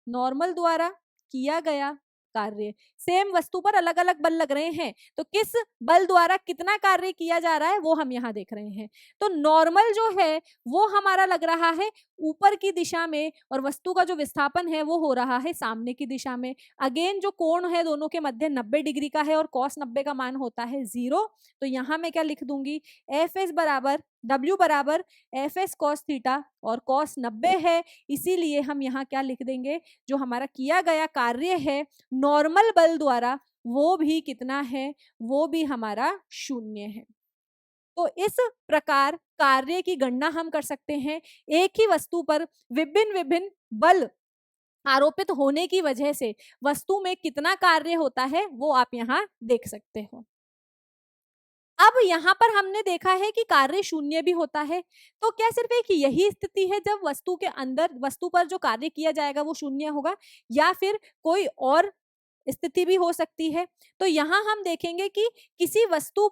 नॉर्मल द्वारा किया गया कार्य, सेम वस्तु पर अलग अलग बल लग रहे हैं, तो किस बल द्वारा कितना कार्य किया जा रहा है वो हम यहाँ देख रहे हैं। तो नॉर्मल जो है वो हमारा लग रहा है ऊपर की दिशा में और वस्तु का जो विस्थापन है वो हो रहा है सामने की दिशा में। अगेन जो कोण है दोनों के मध्य 90 डिग्री का है और cos 90 का मान होता है 0। तो यहां मैं क्या लिख दूंगी, एफ एस बराबर W बराबर एफ एस कॉस थीटा, और cos 90 है, इसीलिए हम यहाँ क्या लिख देंगे, जो हमारा किया गया कार्य है नॉर्मल बल द्वारा वो भी कितना है, वो भी हमारा 0 है। तो इस प्रकार कार्य की गणना हम कर सकते हैं। एक ही वस्तु पर विभिन्न विभिन्न बल आरोपित होने की वजह से वस्तु में कितना कार्य होता है वो आप यहाँ देख सकते हो। अब यहाँ पर हमने देखा है कि कार्य 0 भी होता है, तो क्या सिर्फ एक यही स्थिति है जब वस्तु के अंदर वस्तु पर जो कार्य किया जाएगा वो 0 होगा, या फिर कोई और स्थिति भी हो सकती है? तो यहाँ हम देखेंगे कि किसी वस्तु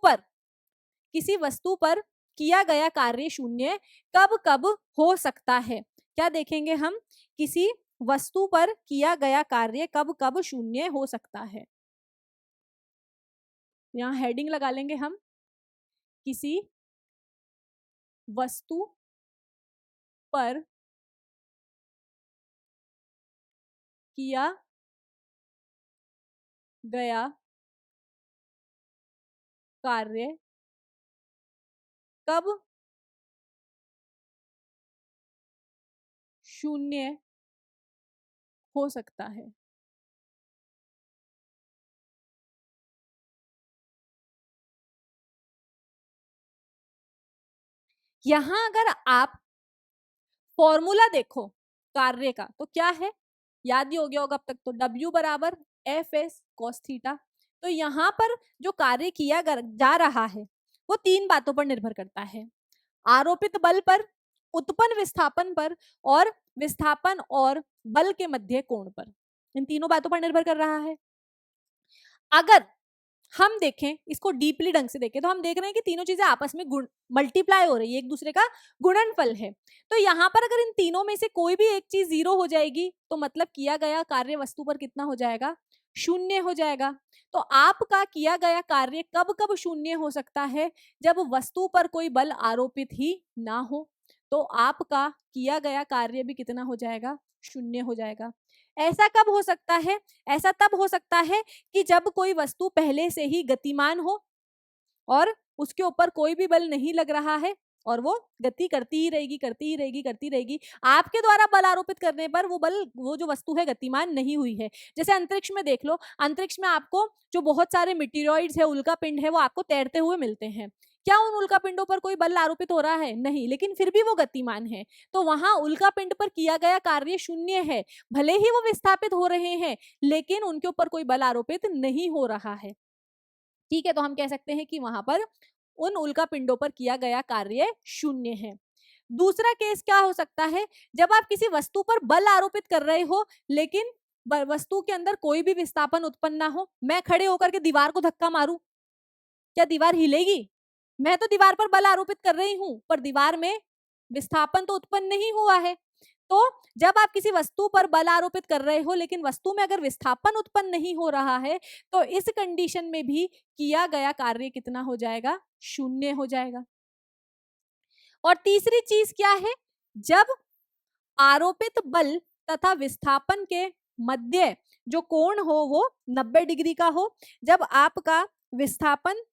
पर किया गया कार्य 0 कब कब हो सकता है। क्या देखेंगे हम, किसी वस्तु पर किया गया कार्य कब कब 0 हो सकता है। यहाँ हेडिंग लगा लेंगे हम, किसी वस्तु पर किया गया कार्य कब 0 हो सकता है। यहां अगर आप फॉर्मूला देखो कार्य का तो क्या है, याद ही हो गया होगा अब तक, तो W बराबर एफ एस कॉस थीटा। तो यहाँ पर जो कार्य किया जा रहा है वो 3 बातों पर निर्भर करता है, आरोपित बल पर, उत्पन्न विस्थापन पर, और विस्थापन और बल के मध्य कोण पर। इन तीनों बातों पर निर्भर कर रहा है। अगर हम देखें इसको डीपली ढंग से देखें तो हम देख रहे हैं कि तीनों चीजें आपस में मल्टीप्लाई हो रही है, एक दूसरे का गुणनफल है। तो यहाँ पर अगर इन तीनों में से कोई भी एक चीज 0 हो जाएगी तो मतलब किया गया कार्य वस्तु पर कितना हो जाएगा, 0 हो जाएगा। तो आपका किया गया कार्य कब कब 0 हो सकता है, जब वस्तु पर कोई बल आरोपित ही ना हो, तो आपका किया गया कार्य भी कितना हो जाएगा, 0 हो जाएगा। ऐसा कब हो सकता है, ऐसा तब हो सकता है कि जब कोई वस्तु पहले से ही गतिमान हो और उसके ऊपर कोई भी बल नहीं लग रहा है और वो गति करती ही रहेगी, करती ही रहेगी, करती रहेगी। आपके द्वारा बल आरोपित करने पर वो जो वस्तु है गतिमान नहीं हुई है। जैसे अंतरिक्ष में देख लो, अंतरिक्ष में आपको जो बहुत सारे मिटीरियोइड्स है, उल्का पिंड है, वो आपको तैरते हुए मिलते हैं। क्या उन उल्का पिंडों पर कोई बल आरोपित हो रहा है, नहीं, लेकिन फिर भी वो गतिमान है। तो वहां उल्का पिंड पर किया गया कार्य 0 है, भले ही वो विस्थापित हो रहे हैं लेकिन उनके ऊपर कोई बल आरोपित नहीं हो रहा है। ठीक है, तो हम कह सकते हैं कि वहां पर उन उल्का पिंडों पर किया गया कार्य 0 है। दूसरा केस क्या हो सकता है, जब आप किसी वस्तु पर बल आरोपित कर रहे हो लेकिन वस्तु के अंदर कोई भी विस्थापन उत्पन्न ना हो। मैं खड़े होकर के दीवार को धक्का मारूं, क्या दीवार हिलेगी? मैं तो दीवार पर बल आरोपित कर रही हूं पर दीवार में विस्थापन तो उत्पन्न नहीं हुआ है। तो जब आप किसी वस्तु पर बल आरोपित कर रहे हो लेकिन वस्तु में अगर विस्थापन उत्पन्न नहीं हो रहा है तो इस कंडीशन में भी किया गया कार्य कितना हो जाएगा, 0 हो जाएगा। और तीसरी चीज क्या है, जब आरोपित बल तथा विस्थापन के मध्य जो कोण हो वो 90 डिग्री का हो, जब आपका विस्थापन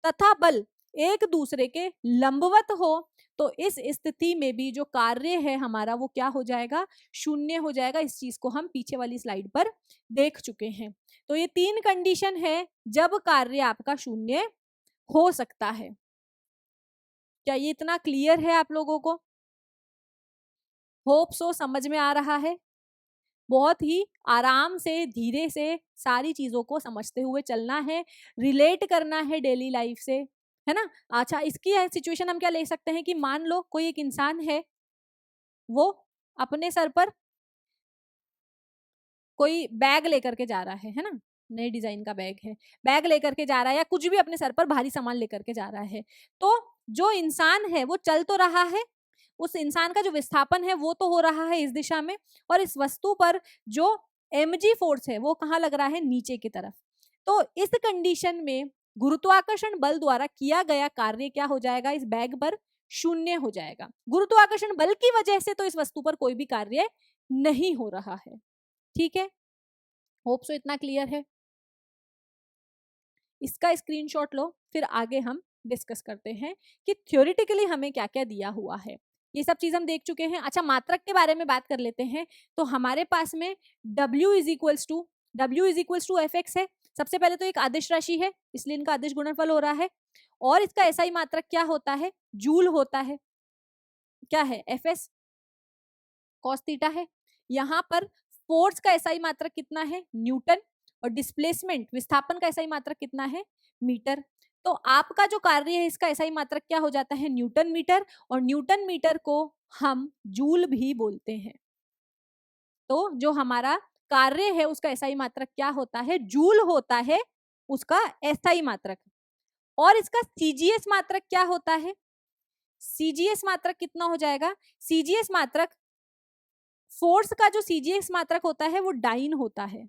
तथा बल एक दूसरे के लंबवत हो, तो इस स्थिति में भी जो कार्य है हमारा वो क्या हो जाएगा, 0 हो जाएगा। इस चीज को हम पीछे वाली स्लाइड पर देख चुके हैं। तो ये 3 कंडीशन है जब कार्य आपका 0 हो सकता है। क्या ये इतना क्लियर है आप लोगों को? होप सो समझ में आ रहा है। बहुत ही आराम से धीरे से सारी चीजों को समझते हुए चलना है, रिलेट करना है डेली लाइफ से, है ना। अच्छा, इसकी सिचुएशन हम क्या ले सकते हैं कि मान लो कोई एक इंसान है, वो अपने सर पर कोई बैग लेकर के जा रहा है ना, नए डिजाइन का बैग है, बैग लेकर के जा रहा है या कुछ भी अपने सर पर भारी सामान लेकर के जा रहा है। तो जो इंसान है वो चल तो रहा है, उस इंसान का जो विस्थापन है वो तो हो रहा है इस दिशा में, और इस वस्तु पर जो mg फोर्स है वो कहाँ लग रहा है, नीचे की तरफ। तो इस कंडीशन में गुरुत्वाकर्षण बल द्वारा किया गया कार्य क्या हो जाएगा, इस बैग पर शून्य हो जाएगा। गुरुत्वाकर्षण बल की वजह से तो इस वस्तु पर कोई भी कार्य नहीं हो रहा है। ठीक है, होप सो इतना क्लियर है। इसका स्क्रीनशॉट लो, फिर आगे हम डिस्कस करते हैं कि थ्योरेटिकली हमें क्या क्या दिया हुआ है। ये सब चीज हम देख चुके हैं। अच्छा, मात्रक के बारे में बात कर लेते हैं। तो हमारे पास में W is equals to F X है। सबसे पहले तो एक आदिश राशि है, इसलिए इनका आदिश गुणनफल हो रहा है। और इसका एसआई मात्रक क्या होता है? जूल होता है। क्या है? एफ एस कॉस थीटा है। यहाँ पर फोर्स का एसआई मात्रक कितना है? न्यूटन। और डिस्प्लेसमेंट विस्थापन का एसआई मात्रक कितना है? मीटर। तो आपका जो कार्य है इसका एसआई मात्रक क्या हो जाता है? Newton metre. और न्यूटन मीटर को हम जूल भी बोलते हैं। तो जो हमारा कार्य है उसका एसआई मात्रक क्या होता है? जूल होता है उसका एसआई मात्रक। और इसका सीजीएस मात्रक क्या होता है? सीजीएस मात्रक कितना हो जाएगा? सीजीएस मात्रक, फोर्स का जो सीजीएस मात्रक होता है वो डाइन होता है।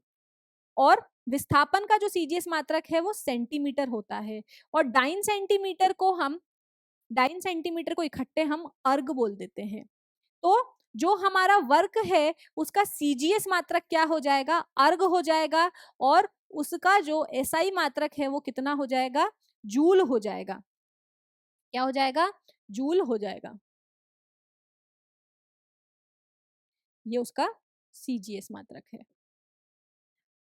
और विस्थापन का जो सीजीएस मात्रक है वो सेंटीमीटर होता है। और डाइन सेंटीमीटर को इकट्ठे हम अर्ग बोल देते हैं। तो जो हमारा वर्क है उसका सीजीएस मात्रक क्या हो जाएगा? अर्ग हो जाएगा। और उसका जो एसआई मात्रक है वो कितना हो जाएगा? जूल हो जाएगा। क्या हो जाएगा? जूल हो जाएगा। ये उसका सीजीएस मात्रक है।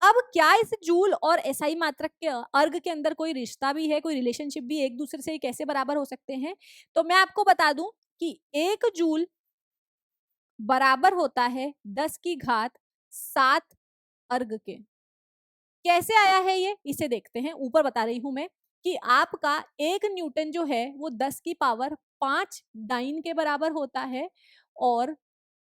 अब क्या इस जूल और एसआई मात्रक के अर्ग के अंदर कोई रिश्ता भी है, कोई रिलेशनशिप भी? एक दूसरे से कैसे बराबर हो सकते हैं? तो मैं आपको बता दूं कि 1 जूल बराबर होता है 10 की घात 7 अर्ग के। कैसे आया है ये? इसे देखते हैं। ऊपर बता रही हूं मैं कि आपका 1 न्यूटन जो है वो 10 की पावर 5 डाइन के बराबर होता है। और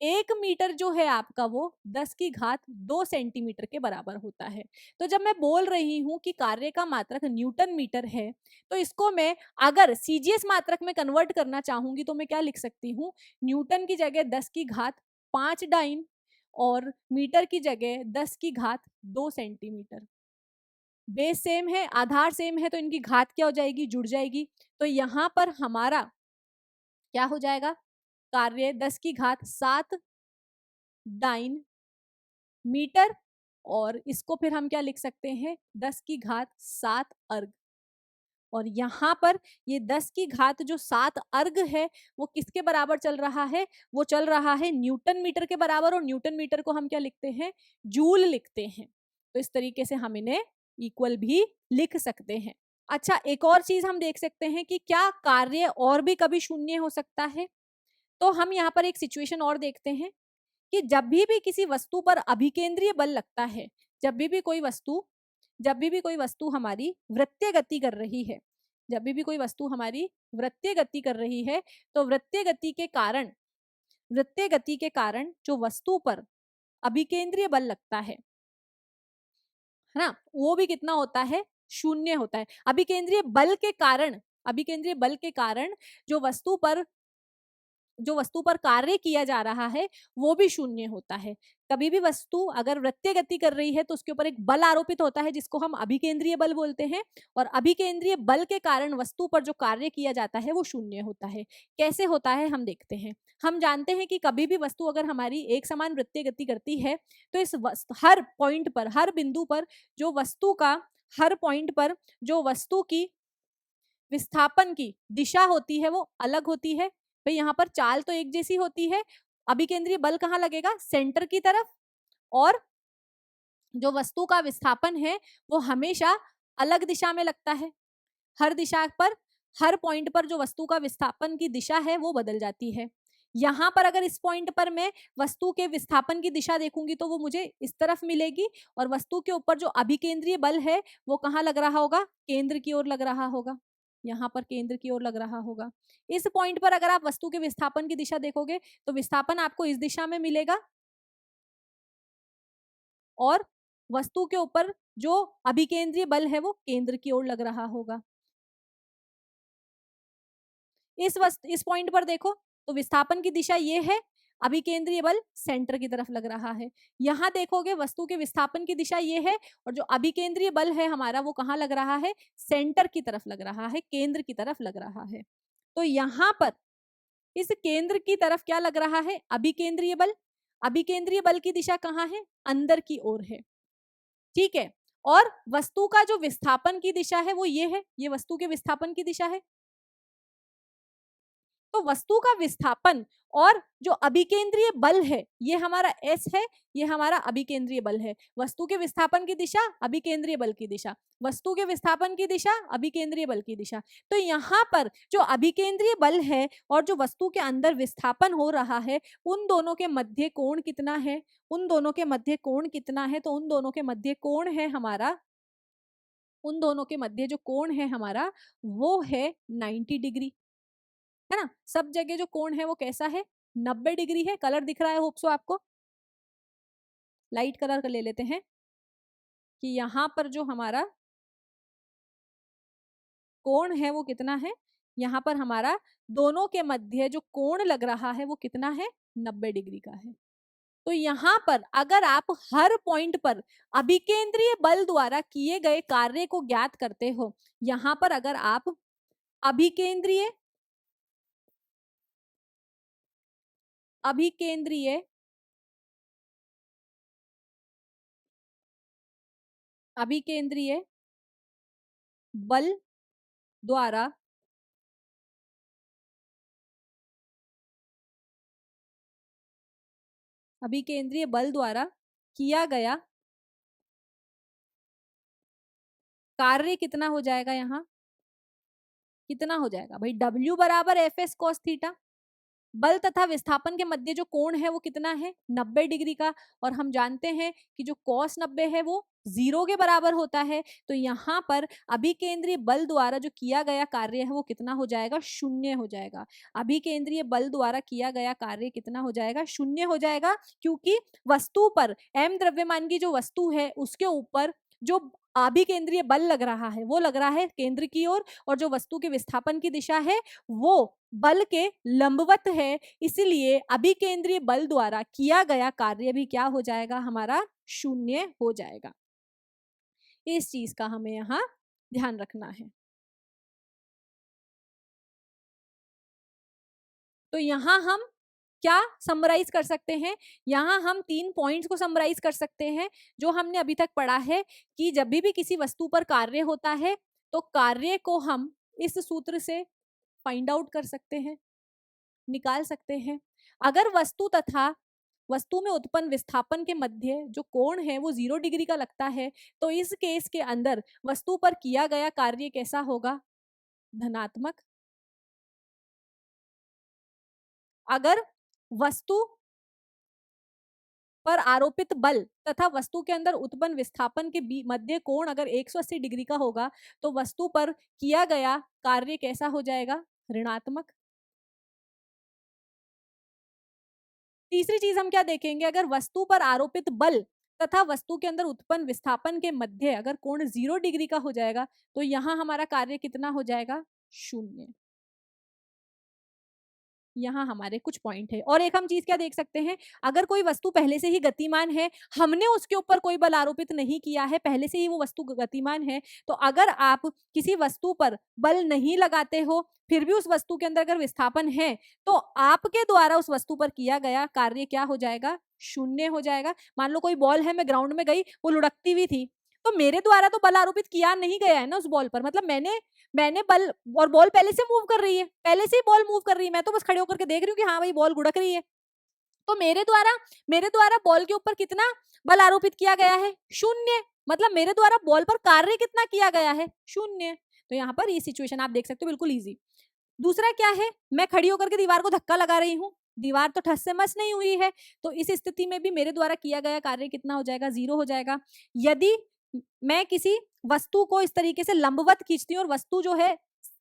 1 मीटर जो है आपका वो 10 की घात 2 सेंटीमीटर के बराबर होता है। तो जब मैं बोल रही हूं कि कार्य का मात्रक न्यूटन मीटर है, तो इसको मैं अगर सीजीएस मात्रक में कन्वर्ट करना चाहूंगी तो मैं क्या लिख सकती हूँ? न्यूटन की जगह 10 की घात 5 डाइन और मीटर की जगह 10 की घात 2 सेंटीमीटर। बेस सेम है, आधार सेम है, तो इनकी घात क्या हो जाएगी? जुड़ जाएगी। तो यहां पर हमारा क्या हो जाएगा? कार्य 10 की घात 7 डाइन मीटर। और इसको फिर हम क्या लिख सकते हैं? 10 की घात 7 अर्ग। और यहां पर ये 10 की घात जो 7 अर्ग है वो किसके बराबर चल रहा है? वो चल रहा है न्यूटन मीटर के बराबर। और न्यूटन मीटर को हम क्या लिखते हैं? जूल लिखते हैं। तो इस तरीके से हम इन्हें इक्वल भी लिख सकते हैं। अच्छा, एक और चीज हम देख सकते हैं कि क्या कार्य और भी कभी शून्य हो सकता है? तो हम यहाँ पर एक सिचुएशन और देखते हैं कि जब भी किसी वस्तु पर अभिकेंद्रीय बल लगता है, जब भी कोई वस्तु हमारी वृत्तीय गति कर रही है, तो वृत्तीय गति के कारण जो वस्तु पर अभिकेंद्रीय बल लगता है ना, वो भी कितना होता है? शून्य होता है। अभिकेंद्रीय बल के कारण जो वस्तु पर कार्य किया जा रहा है वो भी शून्य होता है। कभी भी वस्तु अगर वृत्तीय गति कर रही है तो उसके ऊपर एक बल आरोपित होता है जिसको हम अभिकेंद्रीय बल बोलते हैं। और अभिकेंद्रीय बल के कारण वस्तु पर जो कार्य किया जाता है वो शून्य होता है। कैसे होता है हम देखते हैं। हम जानते हैं कि कभी भी वस्तु अगर हमारी एक समान वृत्तीय गति करती है तो हर पॉइंट पर, हर बिंदु पर जो वस्तु की विस्थापन की दिशा होती है वो अलग होती है। भाई यहाँ पर चाल तो एक जैसी होती है। अभिकेंद्रीय बल कहाँ लगेगा? सेंटर की तरफ। और जो वस्तु का विस्थापन है वो हमेशा अलग दिशा में लगता है। हर दिशा पर, हर पॉइंट पर जो वस्तु का विस्थापन की दिशा है वो बदल जाती है। यहाँ पर अगर इस पॉइंट पर मैं वस्तु के विस्थापन की दिशा देखूंगी तो वो मुझे इस तरफ मिलेगी। और वस्तु के ऊपर जो अभिकेंद्रीय बल है वो कहाँ लग रहा होगा? केंद्र की ओर लग रहा होगा। यहाँ पर केंद्र की ओर लग रहा होगा। इस पॉइंट पर अगर आप वस्तु के विस्थापन की दिशा देखोगे तो विस्थापन आपको इस दिशा में मिलेगा। और वस्तु के ऊपर जो अभिकेंद्रीय बल है वो केंद्र की ओर लग रहा होगा। इस पॉइंट पर देखो तो विस्थापन की दिशा ये है, अभिकेंद्रीय बल सेंटर की तरफ लग रहा है। यहाँ देखोगे वस्तु के विस्थापन की दिशा ये है और जो अभिकेंद्रीय बल है हमारा वो कहाँ लग रहा है? सेंटर की तरफ लग रहा है, केंद्र की तरफ लग रहा है। तो यहाँ पर इस केंद्र की तरफ क्या लग रहा है, अभिकेंद्रीय बल। अभिकेंद्रीय बल की दिशा कहाँ है, अंदर की ओर है, ठीक है। और वस्तु का जो विस्थापन की दिशा है वो ये है, ये वस्तु के विस्थापन की दिशा है। तो वस्तु का विस्थापन और जो अभिकेंद्रीय बल है ये हमारा एस है, ये हमारा अभिकेंद्रीय बल है। वस्तु के विस्थापन की दिशा, अभिकेंद्रीय बल की दिशा, वस्तु के विस्थापन की दिशा, अभिकेंद्रीय बल की दिशा। तो यहाँ पर जो अभिकेंद्रीय बल है और जो वस्तु के अंदर विस्थापन हो रहा है, उन दोनों के मध्य कोण कितना है, उन दोनों के मध्य कोण कितना है, तो उन दोनों के मध्य कोण है हमारा, उन दोनों के मध्य जो कोण है हमारा वो है 90 डिग्री, है ना। सब जगह जो कोण है वो कैसा है, 90 डिग्री है। कलर दिख रहा है होप सो आपको, लाइट कलर का ले लेते हैं कि यहाँ पर जो हमारा कोण है वो कितना है, यहाँ पर हमारा दोनों के मध्य जो कोण लग रहा है वो कितना है, 90 डिग्री का है। तो यहाँ पर अगर आप हर पॉइंट पर अभिकेंद्रीय बल द्वारा किए गए कार्य को ज्ञात करते हो, यहाँ पर अगर आप अभिकेंद्रीय अभिकेंद्रीय अभिकेंद्रीय बल द्वारा अभिकेंद्रीय बल द्वारा किया गया कार्य कितना हो जाएगा, यहाँ कितना हो जाएगा भाई, W बराबर एफ एस कॉस थीटा। बल तथा विस्थापन के मध्य जो कोण है वो कितना है, 90 डिग्री का। और हम जानते हैं कि जो कॉस 90 है वो 0 के बराबर होता है। तो यहाँ पर अभिकेंद्रीय बल द्वारा जो किया गया कार्य है वो कितना हो जाएगा, शून्य हो जाएगा। अभिकेंद्रीय बल द्वारा किया गया कार्य कितना हो जाएगा, शून्य हो जाएगा। क्योंकि वस्तु पर m द्रव्यमान की जो वस्तु है उसके ऊपर जो अभिकेंद्रीय बल लग रहा है वो लग रहा है केंद्र की ओर, और जो वस्तु के विस्थापन की दिशा है वो बल के लंबवत है। इसलिए अभिकेंद्रीय बल द्वारा किया गया कार्य भी क्या हो जाएगा, हमारा शून्य हो जाएगा। इस चीज का हमें यहाँ ध्यान रखना है। तो यहाँ हम क्या समराइज कर सकते हैं, यहाँ हम 3 पॉइंट्स को समराइज कर सकते हैं जो हमने अभी तक पढ़ा है कि जब भी किसी वस्तु पर कार्य होता है तो कार्य को हम इस सूत्र से फाइंड आउट कर सकते हैं, निकाल सकते हैं। अगर वस्तु तथा वस्तु में उत्पन्न विस्थापन के मध्य जो कोण है वो 0 डिग्री का लगता है, तो इस केस के अंदर वस्तु पर किया गया कार्य कैसा होगा, धनात्मक। अगर वस्तु पर आरोपित बल तथा वस्तु के अंदर उत्पन्न विस्थापन के मध्य कोण अगर 180 डिग्री का होगा तो वस्तु पर किया गया कार्य कैसा हो जाएगा, ऋणात्मक। तीसरी चीज हम क्या देखेंगे, अगर वस्तु पर आरोपित बल तथा वस्तु के अंदर उत्पन्न विस्थापन के मध्य अगर कोण 0 डिग्री का हो जाएगा तो यहां हमारा कार्य कितना हो जाएगा, शून्य। यहाँ हमारे कुछ पॉइंट है। और एक हम चीज क्या देख सकते हैं, अगर कोई वस्तु पहले से ही गतिमान है, हमने उसके ऊपर कोई बल आरोपित नहीं किया है, पहले से ही वो वस्तु गतिमान है, तो अगर आप किसी वस्तु पर बल नहीं लगाते हो फिर भी उस वस्तु के अंदर अगर विस्थापन है तो आपके द्वारा उस वस्तु पर किया गया कार्य क्या हो जाएगा, शून्य हो जाएगा। मान लो कोई बॉल है, मैं ग्राउंड में गई, वो लुढ़कती हुई थी, तो मेरे द्वारा तो बल आरोपित किया नहीं गया है ना उस बॉल पर, मतलब मैंने मैंने बल, और बॉल पहले से मूव कर रही है, पहले से ही बॉल मूव कर रही है, मैं तो बस खड़े होकर के देख रही हूँ कि हाँ भाई बॉल गुड़क रही है। तो मेरे द्वारा बॉल के ऊपर कितना बल आरोपित किया गया है, शून्य। मतलब मेरे द्वारा बॉल पर कार्य कितना किया गया है, शून्य। तो यहाँ पर ये सिचुएशन आप देख सकते हो, बिल्कुल इजी। दूसरा क्या है, मैं खड़ी होकर के दीवार को धक्का लगा रही हूँ, दीवार तो ठस से मस नहीं हुई है, तो इस स्थिति में भी मेरे द्वारा किया गया कार्य कितना हो जाएगा, 0 हो जाएगा। यदि मैं किसी वस्तु को इस तरीके से लंबवत खींचती हूँ और वस्तु जो है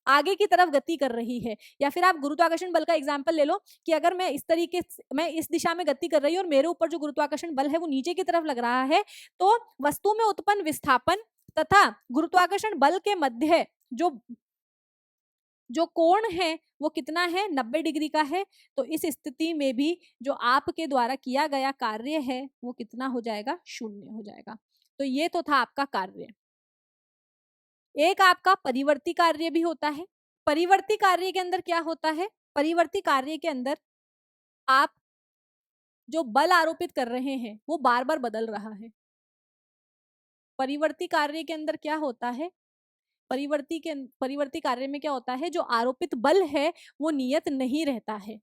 आगे की तरफ गति कर रही है, या फिर आप गुरुत्वाकर्षण बल का एग्जांपल ले लो कि अगर मैं इस तरीके से, मैं इस दिशा में गति कर रही हूँ और मेरे ऊपर जो गुरुत्वाकर्षण बल है वो नीचे की तरफ लग रहा है, तो वस्तु में उत्पन्न विस्थापन तथा गुरुत्वाकर्षण बल के मध्य जो कोण है वो कितना है, 90 डिग्री का है। तो इस स्थिति में भी जो आपके द्वारा किया गया कार्य है वो कितना हो जाएगा, शून्य हो जाएगा। तो ये तो था आपका कार्य। एक आपका परिवर्ती कार्य भी होता है। परिवर्ती कार्य के अंदर क्या होता है, परिवर्ती कार्य के अंदर आप जो बल आरोपित कर रहे हैं वो बार बार बदल रहा है। परिवर्ती कार्य के अंदर क्या होता है, परिवर्ती कार्य में क्या होता है, जो आरोपित बल है वो नियत नहीं रहता है।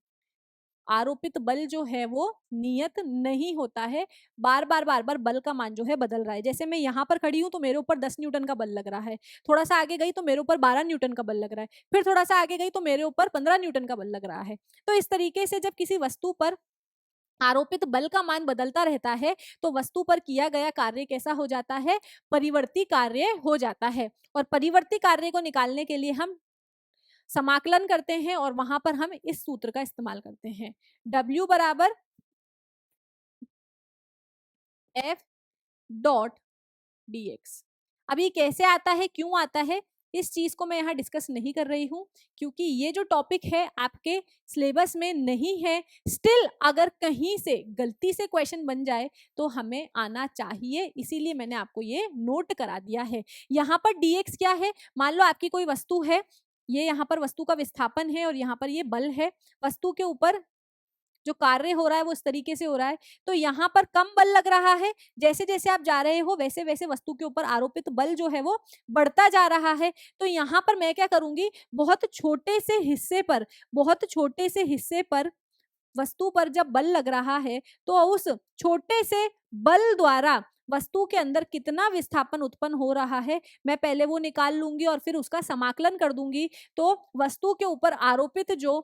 आरोपित बल जो है वो नियत नहीं होता है, बार बार बल का मान जो है बदल रहा है। जैसे मैं यहाँ पर खड़ी हूँ तो मेरे ऊपर 10 न्यूटन का बल लग रहा है, थोड़ा सा आगे गई तो मेरे ऊपर 12 न्यूटन का बल लग रहा है, फिर थोड़ा सा आगे गई तो मेरे ऊपर 15 न्यूटन का बल लग रहा है। तो इस तरीके से जब किसी वस्तु पर आरोपित बल का मान बदलता रहता है तो वस्तु पर किया गया कार्य कैसा हो जाता है, परिवर्ती कार्य हो जाता है। और परिवर्ती कार्य को निकालने के लिए हम समाकलन करते हैं और वहां पर हम इस सूत्र का इस्तेमाल करते हैं, W बराबर F डॉट dx। अब ये कैसे आता है, क्यों आता है, इस चीज को मैं यहाँ डिस्कस नहीं कर रही हूँ क्योंकि ये जो टॉपिक है आपके सिलेबस में नहीं है। स्टिल अगर कहीं से गलती से क्वेश्चन बन जाए तो हमें आना चाहिए, इसीलिए मैंने आपको ये नोट करा दिया है। यहाँ पर dx क्या है, मान लो आपकी कोई वस्तु है, ये यहाँ पर वस्तु का विस्थापन है और यहाँ पर ये बल है। वस्तु के ऊपर जो कार्य हो रहा है वो इस तरीके से हो रहा है, तो यहाँ पर कम बल लग रहा है, जैसे जैसे आप जा रहे हो वैसे वैसे वस्तु के ऊपर आरोपित बल जो है वो बढ़ता जा रहा है। तो यहाँ पर मैं क्या करूंगी, बहुत छोटे से हिस्से पर वस्तु पर जब बल लग रहा है तो उस छोटे से बल द्वारा वस्तु के अंदर कितना विस्थापन उत्पन्न हो रहा है मैं पहले वो निकाल लूंगी और फिर उसका समाकलन कर दूंगी। तो वस्तु के ऊपर आरोपित जो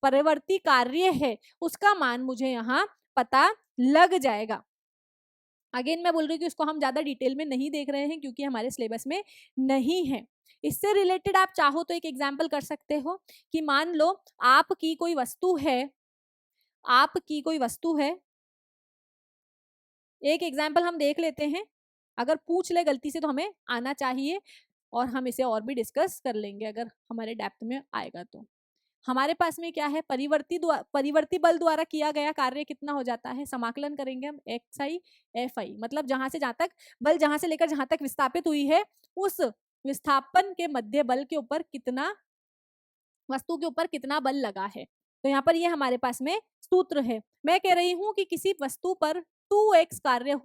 परिवर्ती कार्य है उसका मान मुझे यहाँ पता लग जाएगा। अगेन मैं बोल रही हूँ कि उसको हम ज्यादा डिटेल में नहीं देख रहे हैं क्योंकि हमारे सिलेबस में नहीं है। इससे रिलेटेड आप चाहो तो एक एग्जाम्पल कर सकते हो कि मान लो आपकी कोई वस्तु है, एक एग्जाम्पल हम देख लेते हैं, अगर पूछ ले गलती से तो हमें आना चाहिए और हम इसे और भी डिस्कस कर लेंगे अगर हमारे डेप्थ में आएगा तो। हमारे पास में क्या है, परिवर्ती बल द्वारा किया गया कार्य कितना हो जाता है, समाकलन करेंगे हम एक्स आई एफ आई, मतलब जहां से जहां तक बल, जहां से लेकर जहां तक विस्थापित हुई है उस विस्थापन के मध्य बल के ऊपर कितना, वस्तु के ऊपर कितना बल लगा है। तो यहाँ पर ये हमारे पास में सूत्र है। मैं कह रही हूं कि किसी वस्तु पर 2x कार्य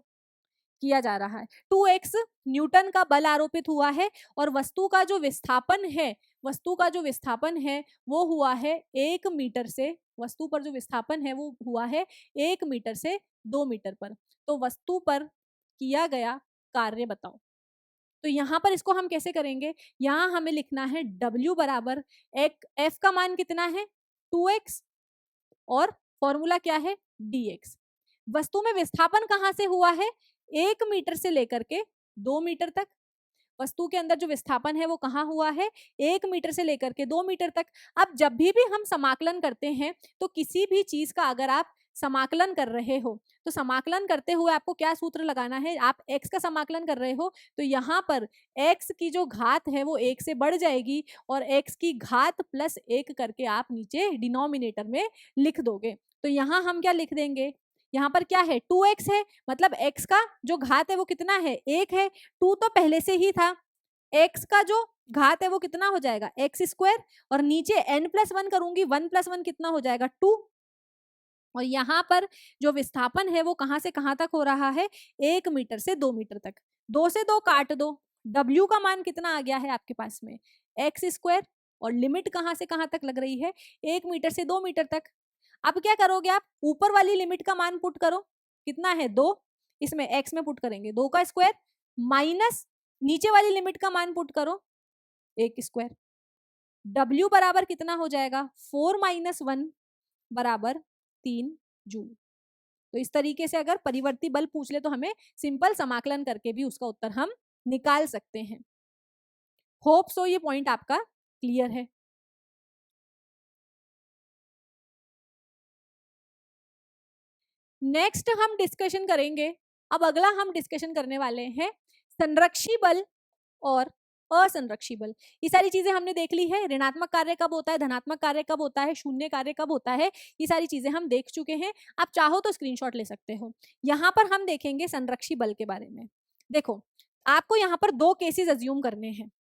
किया जा रहा है, 2x न्यूटन का बल आरोपित हुआ है और वस्तु का जो विस्थापन है वो हुआ है 1 मीटर से, वस्तु पर जो विस्थापन है वो हुआ है 1 मीटर से 2 मीटर पर। तो वस्तु पर किया गया कार्य बताओ। तो यहाँ पर इसको हम कैसे करेंगे, यहाँ हमें लिखना है W बराबर एक F का मान कितना है 2x और फॉर्मूला क्या है dx। वस्तु में विस्थापन कहाँ से हुआ है, 1 मीटर से लेकर के 2 मीटर तक। वस्तु के अंदर जो विस्थापन है वो कहाँ हुआ है, 1 मीटर से लेकर के 2 मीटर तक। अब जब भी हम समाकलन करते हैं तो किसी भी चीज का अगर आप समाकलन कर रहे हो तो समाकलन करते हुए आपको क्या सूत्र लगाना है, आप x का समाकलन कर रहे हो तो यहाँ पर x की जो घात है वो 1 से बढ़ जाएगी और x की घात प्लस 1 करके आप नीचे डिनोमिनेटर में लिख दोगे। तो यहाँ हम क्या लिख देंगे, यहाँ पर क्या है 2x है, मतलब x का जो घात है वो कितना है 1 है, 2 तो पहले से ही था, x का जो घात है वो कितना हो जाएगा एक्स स्क्वायर और नीचे n+1 करूंगी, 1+1 कितना हो जाएगा 2। और यहाँ पर जो विस्थापन है वो कहाँ से कहाँ तक हो रहा है, 1 मीटर से 2 मीटर तक। 2 से 2 काट दो, W का मान कितना आ गया है आपके पास में एक्स स्क्वायर और लिमिट कहाँ से कहाँ तक लग रही है 1 मीटर से 2 मीटर तक। अब क्या करोगे आप, ऊपर वाली लिमिट का मान पुट करो, कितना है 2, इसमें x में पुट करेंगे 2 का स्क्वायर माइनस नीचे वाली लिमिट का मान पुट करो 1 स्क्वायर। W बराबर कितना हो जाएगा 4 - 1 बराबर 3 जूल। तो इस तरीके से अगर परिवर्ती बल पूछ ले तो हमें सिंपल समाकलन करके भी उसका उत्तर हम निकाल सकते हैं। होप सो ये पॉइंट आपका क्लियर है। नेक्स्ट हम डिस्कशन करेंगे, अब अगला हम डिस्कशन करने वाले हैं संरक्षी बल और असंरक्षी बल। ये सारी चीजें हमने देख ली है, ऋणात्मक कार्य कब होता है, धनात्मक कार्य कब होता है, शून्य कार्य कब होता है, ये सारी चीजें हम देख चुके हैं। आप चाहो तो स्क्रीनशॉट ले सकते हो। यहाँ पर हम देखेंगे संरक्षी बल के बारे में। देखो आपको यहाँ पर 2 केसेस अज्यूम करने हैं।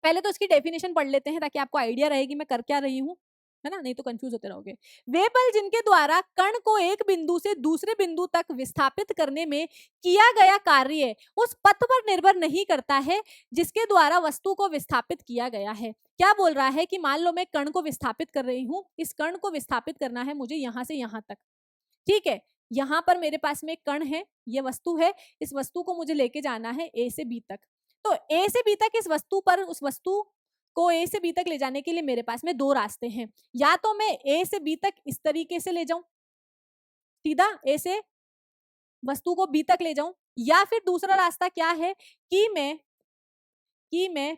पहले तो इसकी डेफिनेशन पढ़ लेते हैं ताकि आपको आइडिया रहेगी मैं कर क्या रही हूँ, है ना, नहीं तो कंफ्यूज होते रहोगे। वे बल जिनके द्वारा कण को एक बिंदु से दूसरे बिंदु तक विस्थापित करने में किया गया कार्य उस पथ पर निर्भर नहीं करता है जिसके द्वारा वस्तु को विस्थापित किया गया है। क्या बोल रहा है कि मान लो मैं कण को विस्थापित कर रही हूँ, इस कण को विस्थापित करना है मुझे यहां से यहां तक, ठीक है। यहां पर मेरे पास में एक कण है, ये वस्तु है, इस वस्तु को मुझे लेके जाना है ए से बी तक। तो ए से बी तक इस वस्तु पर, उस वस्तु को ए से बी तक ले जाने के लिए मेरे पास में दो रास्ते हैं। या तो मैं ए से बी तक इस तरीके से ले जाऊं, सीधा ए से वस्तु को बी तक ले जाऊं, या फिर दूसरा रास्ता क्या है कि मैं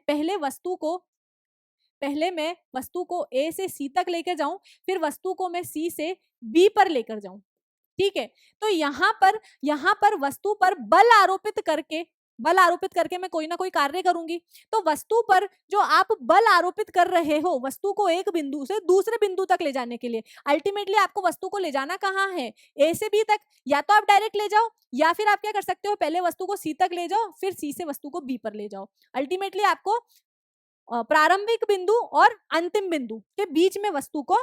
पहले मैं वस्तु को ए से सी तक लेकर जाऊं, फिर वस्तु को मैं सी से बी पर लेकर जाऊं, ठीक है। तो यहाँ पर वस्तु पर बल आरोपित करके मैं कोई ना कोई कार्य करूंगी। तो वस्तु पर जो आप बल आरोपित कर रहे हो वस्तु को एक बिंदु से दूसरे बिंदु तक ले जाने के लिए, अल्टीमेटली आपको वस्तु को ले जाना कहाँ है, ए से बी तक। या तो आप डायरेक्ट ले जाओ, या फिर आप क्या कर सकते हो, पहले वस्तु को सी तक ले जाओ, फिर सी से वस्तु को बी पर ले जाओ। अल्टीमेटली आपको प्रारंभिक बिंदु और अंतिम बिंदु के बीच में वस्तु को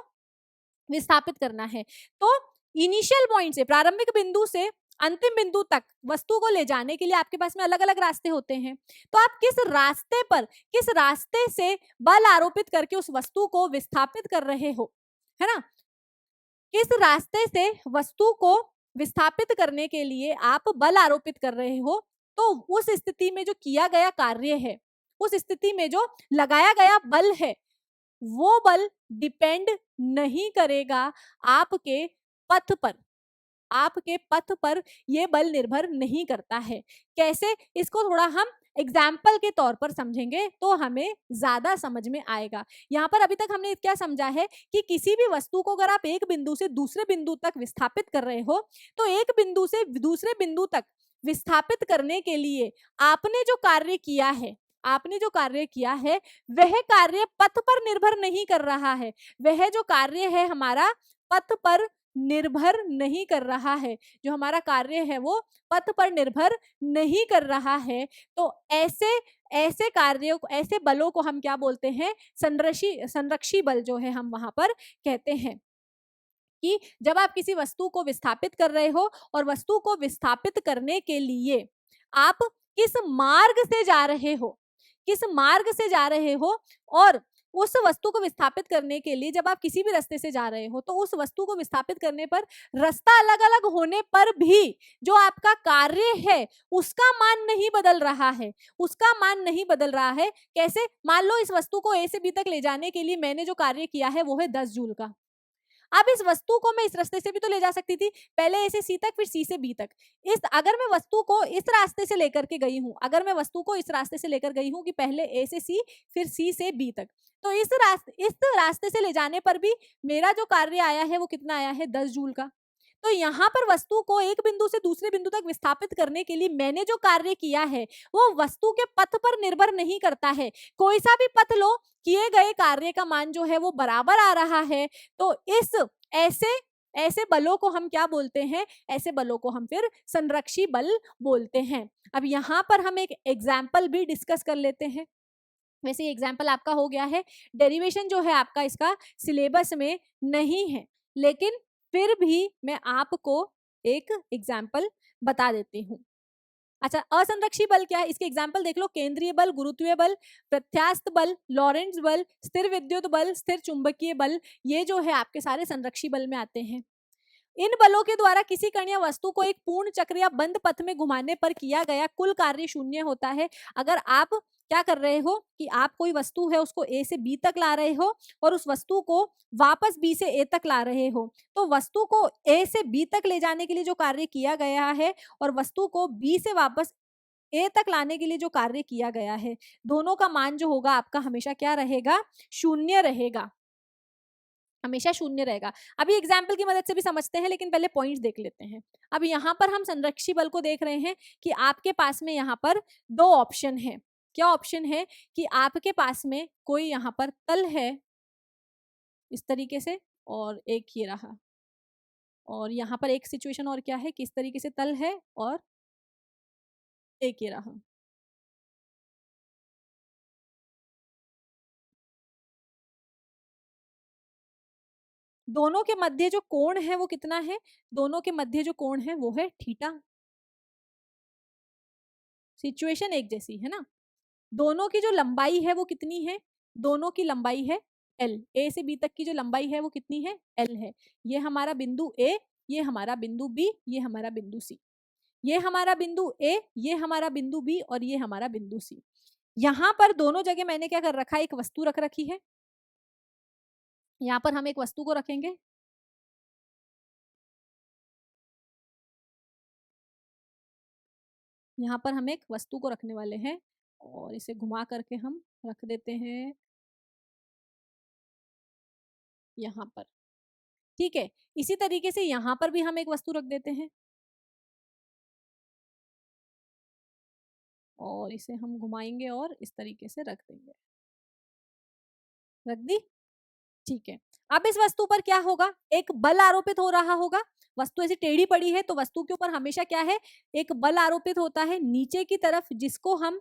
विस्थापित करना है। तो इनिशियल पॉइंट से, प्रारंभिक बिंदु से अंतिम बिंदु तक वस्तु को ले जाने के लिए आपके पास में अलग अलग रास्ते होते हैं। तो आप किस रास्ते से बल आरोपित करके उस वस्तु को विस्थापित कर रहे हो, है ना, किस रास्ते से वस्तु को विस्थापित करने के लिए आप बल आरोपित कर रहे हो, तो उस स्थिति में जो किया गया कार्य है, उस स्थिति में जो लगाया गया बल है, वो बल डिपेंड नहीं करेगा आपके पथ पर। आपके पथ पर ये बल निर्भर नहीं करता है। कैसे, इसको थोड़ा हम एग्जाम्पल के तौर पर समझेंगे तो हमें ज्यादा समझ में आएगा। यहाँ पर अभी तक हमने क्या समझा है कि किसी भी वस्तु को अगर आप एक बिंदु से दूसरे बिंदु तक विस्थापित कर रहे हो, तो एक बिंदु से दूसरे बिंदु तक विस्थापित करने के लिए आपने जो कार्य किया है वह कार्य पथ पर निर्भर नहीं कर रहा है। वह जो कार्य है हमारा पथ पर निर्भर नहीं कर रहा है, जो हमारा कार्य है वो पथ पर निर्भर नहीं कर रहा है। तो ऐसे कार्यों, ऐसे बलों को हम क्या बोलते हैं, संरक्षी बल जो है हम वहां पर कहते हैं। कि जब आप किसी वस्तु को विस्थापित कर रहे हो और वस्तु को विस्थापित करने के लिए आप किस मार्ग से जा रहे हो, और उस वस्तु को विस्थापित करने के लिए जब आप किसी भी रास्ते से जा रहे हो, तो उस वस्तु को विस्थापित करने पर रास्ता अलग अलग होने पर भी जो आपका कार्य है उसका मान नहीं बदल रहा है। कैसे, मान लो इस वस्तु को ए से बी तक ले जाने के लिए मैंने जो कार्य किया है वो है 10 जूल का। अब इस वस्तु को मैं इस रास्ते से भी तो ले जा सकती थी, पहले ए से सी तक, फिर सी से बी तक। अगर मैं वस्तु को इस रास्ते से लेकर के गई हूं, कि पहले ए से सी फिर सी से बी तक, तो इस रास्ते से ले जाने पर भी मेरा जो कार्य आया है वो कितना आया है, 10 जूल का। तो यहाँ पर वस्तु को एक बिंदु से दूसरे बिंदु तक विस्थापित करने के लिए मैंने जो कार्य किया है वो वस्तु के पथ पर निर्भर नहीं करता है। कोई सा भी पथ लो, किए गए कार्य का मान जो है वो बराबर आ रहा है। तो ऐसे बलों को हम क्या बोलते हैं, ऐसे बलों को हम फिर संरक्षी बल बोलते हैं। अब यहाँ पर हम एक एग्जाम्पल भी डिस्कस कर लेते हैं। वैसे एग्जाम्पल आपका हो गया है, डेरिवेशन जो है आपका इसका सिलेबस में नहीं है, लेकिन फिर भी मैं आपको एक एग्जाम्पल बता देती हूँ। अच्छा, असंरक्षी बल क्या है, इसके एग्जाम्पल देख लो। केंद्रीय बल, गुरुत्वीय बल, प्रत्यास्थ बल, लॉरेंट्ज बल, स्थिर विद्युत बल, स्थिर चुंबकीय बल, ये जो है आपके सारे संरक्षी बल में आते हैं। इन बलों के द्वारा किसी कण या वस्तु को एक पूर्ण चक्र या बंद पथ में घुमाने पर किया गया कुल कार्य शून्य होता है। अगर आप क्या कर रहे हो कि आप कोई वस्तु है उसको ए से बी तक ला रहे हो और उस वस्तु को वापस बी से ए तक ला रहे हो, तो वस्तु को ए से बी तक ले जाने के लिए जो कार्य किया गया है और वस्तु को बी से वापस ए तक लाने के लिए जो कार्य किया गया है, दोनों का मान जो होगा आपका हमेशा क्या रहेगा, शून्य रहेगा, हमेशा शून्य रहेगा। अभी एग्जाम्पल की मदद से भी समझते हैं, लेकिन पहले पॉइंट्स देख लेते हैं। अब यहाँ पर हम संरक्षी बल को देख रहे हैं कि आपके पास में यहाँ पर दो ऑप्शन है। क्या ऑप्शन है कि आपके पास में कोई यहाँ पर तल है इस तरीके से, और एक ये रहा, और यहाँ पर एक सिचुएशन और क्या है, किस तरीके से तल है और एक ये रहा। दोनों के मध्य जो कोण है वो कितना है, दोनों के मध्य जो कोण है वो है थीटा। सिचुएशन एक जैसी है ना। दोनों की जो लंबाई है वो कितनी है, दोनों की लंबाई है एल, ए से बी तक की जो लंबाई है वो कितनी है, एल है। ये हमारा बिंदु ए, ये हमारा बिंदु बी, ये हमारा बिंदु सी, ये हमारा बिंदु ए, ये हमारा बिंदु बी और ये हमारा बिंदु सी। यहां पर दोनों जगह मैंने क्या कर रखा है, एक वस्तु रख रखी है। यहां पर हम एक वस्तु को रखेंगे, यहाँ पर हम एक वस्तु को रखने वाले हैं और इसे घुमा करके हम रख देते हैं यहाँ पर। ठीक है, इसी तरीके से यहाँ पर भी हम एक वस्तु रख देते हैं और इसे हम घुमाएंगे और इस तरीके से रख देंगे। रख दी, ठीक है। अब इस वस्तु पर क्या होगा, एक बल आरोपित हो रहा होगा। वस्तु ऐसी टेढ़ी पड़ी है तो वस्तु के ऊपर हमेशा क्या है, एक बल आरोपित होता है नीचे की तरफ, जिसको हम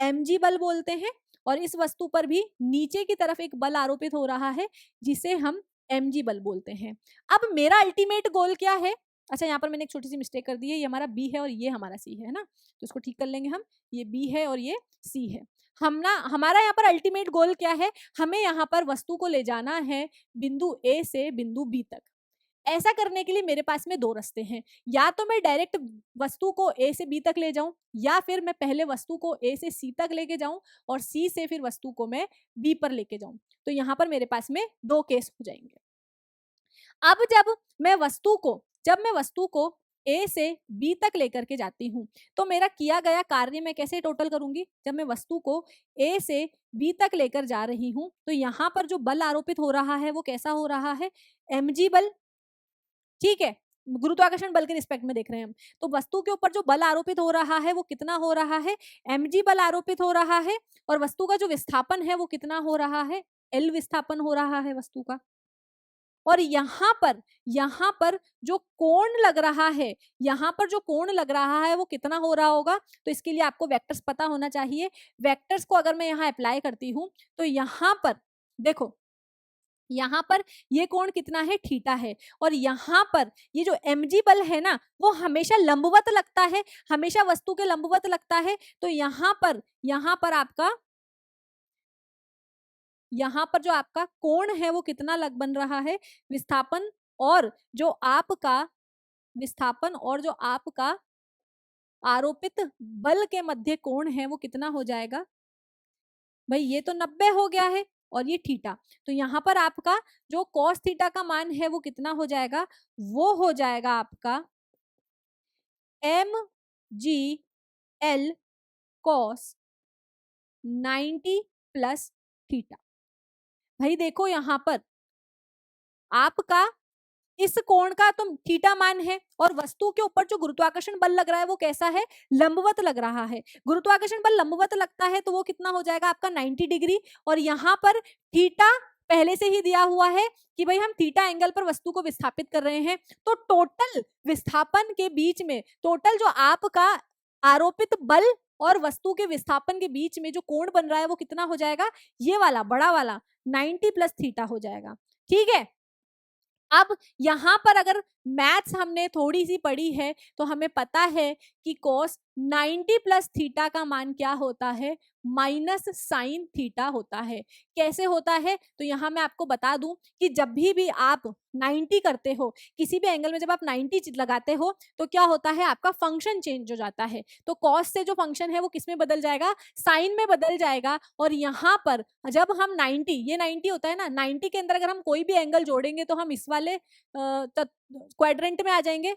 mg बल बोलते हैं। और इस वस्तु पर भी नीचे की तरफ एक बल आरोपित हो रहा है जिसे हम mg बल बोलते हैं। अब मेरा अल्टीमेट गोल क्या है, अच्छा यहाँ पर मैंने एक छोटी सी मिस्टेक कर दी है, ये हमारा बी है और ये हमारा सी है ना, तो इसको ठीक कर लेंगे हम। ये बी है और ये सी है। हम ना, हमारा यहाँ पर अल्टीमेट गोल क्या है, हमें यहाँ पर वस्तु को ले जाना है बिंदु ए से बिंदु बी तक। ऐसा करने के लिए मेरे पास में दो रास्ते हैं, या तो मैं डायरेक्ट वस्तु को ए से बी तक ले जाऊं, या फिर मैं पहले वस्तु को ए से सी तक लेके जाऊं और सी से फिर वस्तु को मैं बी पर लेके जाऊं। तो यहाँ पर मेरे पास में दो केस हो जाएंगे। अब जब मैं वस्तु को ए से बी तक लेकर के जाती हूँ तो मेरा किया गया कार्य मैं कैसे टोटल करूंगी, जब मैं वस्तु को ए से बी तक लेकर जा रही हूँ तो यहाँ पर जो बल आरोपित हो रहा है वो कैसा हो रहा है, mg बल। ठीक है, गुरुत्वाकर्षण बल के रिस्पेक्ट में देख रहे हैं हम। तो वस्तु के ऊपर जो बल आरोपित हो रहा है वो कितना हो रहा है, mg बल आरोपित हो रहा है। और वस्तु का जो विस्थापन है वो कितना हो रहा है, L विस्थापन हो रहा है वस्तु का। और यहाँ पर जो कोण लग रहा है, यहाँ पर जो कोण लग रहा है वो कितना हो रहा होगा, तो इसके लिए आपको वेक्टर्स पता होना चाहिए। वेक्टर्स को अगर मैं यहाँ अप्लाई करती हूँ तो यहाँ पर देखो, यहाँ पर ये कोण कितना है, थीटा है। और यहाँ पर ये जो mg बल है ना वो हमेशा लंबवत लगता है, हमेशा वस्तु के लंबवत लगता है। तो यहाँ पर आपका, यहाँ पर जो आपका कोण है वो कितना लग बन रहा है, विस्थापन और जो आपका आरोपित बल के मध्य कोण है वो कितना हो जाएगा भाई, ये तो 90 हो गया है और ये थीटा। तो यहाँ पर आपका जो कॉस थीटा का मान है वो कितना हो जाएगा, वो हो जाएगा आपका mg l cos 90 plus theta. भाई देखो यहाँ पर आपका इस कोण का तो थीटा मान है और वस्तु के ऊपर जो गुरुत्वाकर्षण बल लग रहा है वो कैसा है, लंबवत लग रहा है। गुरुत्वाकर्षण बल लंबवत लगता है तो वो कितना हो जाएगा आपका 90 डिग्री। और यहाँ पर थीटा पहले से ही दिया हुआ है कि भाई हम थीटा एंगल पर वस्तु को विस्थापित कर रहे हैं। तो टोटल विस्थापन के बीच में, टोटल जो आपका आरोपित बल और वस्तु के विस्थापन के बीच में जो कोण बन रहा है वो कितना हो जाएगा, ये वाला बड़ा वाला 90 प्लस थीटा हो जाएगा। ठीक है, अब यहाँ पर अगर मैथ्स हमने थोड़ी सी पढ़ी है तो हमें पता है कि cos 90 प्लस थीटा का मान क्या होता है, माइनस साइन थीटा होता है। कैसे होता है, तो यहाँ मैं आपको बता दूं कि जब भी आप 90 करते हो, किसी भी एंगल में जब आप 90 लगाते हो तो क्या होता है, आपका फंक्शन चेंज हो जाता है। तो कॉस से जो फंक्शन है वो किस में बदल जाएगा, साइन में बदल जाएगा। और यहाँ पर जब हम 90, ये 90 होता है ना, 90 के अंदर अगर हम कोई भी एंगल जोड़ेंगे तो हम इस वाले क्वाड्रेंट में आ जाएंगे।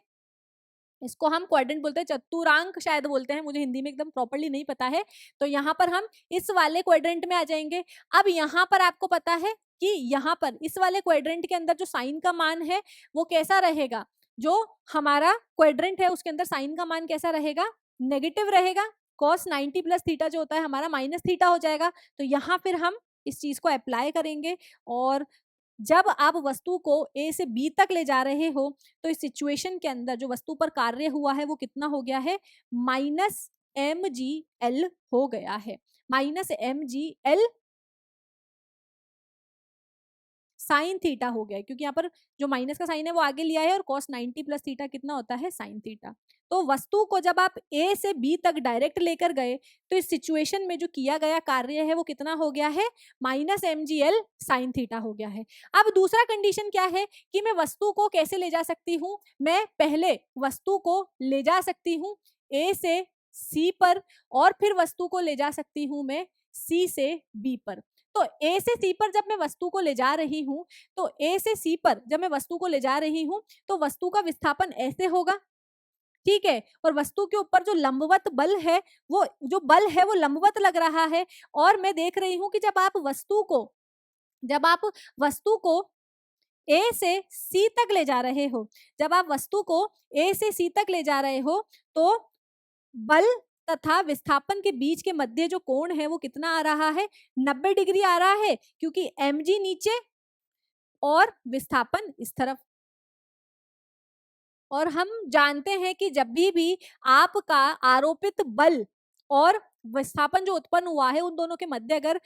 इसको हम क्वाड्रेंट बोलते हैं, चतुरांक शायद बोलते हैं, मुझे हिंदी में एकदम प्रॉपर्ली नहीं पता है। तो यहाँ पर हम इस वाले क्वाड्रेंट में आ जाएंगे। अब यहाँ पर आपको पता है कि यहाँ पर इस वाले क्वाड्रेंट के अंदर जो साइन का मान है वो कैसा रहेगा, जो हमारा क्वाड्रेंट है उसके अंदर साइन का मान कैसा रहेगा, नेगेटिव रहेगा। cos 90 प्लस थीटा जो होता है हमारा माइनस थीटा हो जाएगा। तो यहाँ फिर हम इस चीज को अप्लाई करेंगे। और जब आप वस्तु को ए से बी तक ले जा रहे हो तो इस सिचुएशन के अंदर जो वस्तु पर कार्य हुआ है वो कितना हो गया है, माइनस mg l हो गया है। Minus mg l sine theta हो गया है, क्योंकि यहाँ पर जो माइनस का साइन है वो आगे लिया है, और cos 90 प्लस थीटा कितना होता है, साइन थीटा। तो वस्तु को जब आप ए से बी तक डायरेक्ट लेकर गए तो इस सिचुएशन में जो किया गया कार्य है वो कितना हो गया है, माइनस mgl साइन थीटा हो गया है। अब दूसरा कंडीशन क्या है कि मैं वस्तु को कैसे ले जा सकती हूँ, मैं पहले वस्तु को ले जा सकती हूँ ए से सी पर, और फिर वस्तु को ले जा सकती हूँ मैं सी से बी पर। तो ए से सी पर जब मैं वस्तु को ले जा रही हूं, तो ए से सी पर जब मैं वस्तु को ले जा रही हूं तो वस्तु का विस्थापन ऐसे होगा, ठीक है, और वस्तु के ऊपर जो लंबवत बल है, वो जो बल है वो लंबवत लग रहा है। और मैं देख रही हूं कि जब आप वस्तु को ए से सी तक ले जा रहे हो, जब आप वस्तु को ए से सी तक ले जा रहे हो, तो बल तथा विस्थापन के बीच के मध्य जो कोण है वो कितना आ रहा है, 90 डिग्री आ रहा है, क्योंकि mg नीचे और विस्थापन इस तरफ। और हम जानते हैं कि जब भी आपका आरोपित बल और विस्थापन जो उत्पन्न हुआ है उन दोनों के मध्य अगर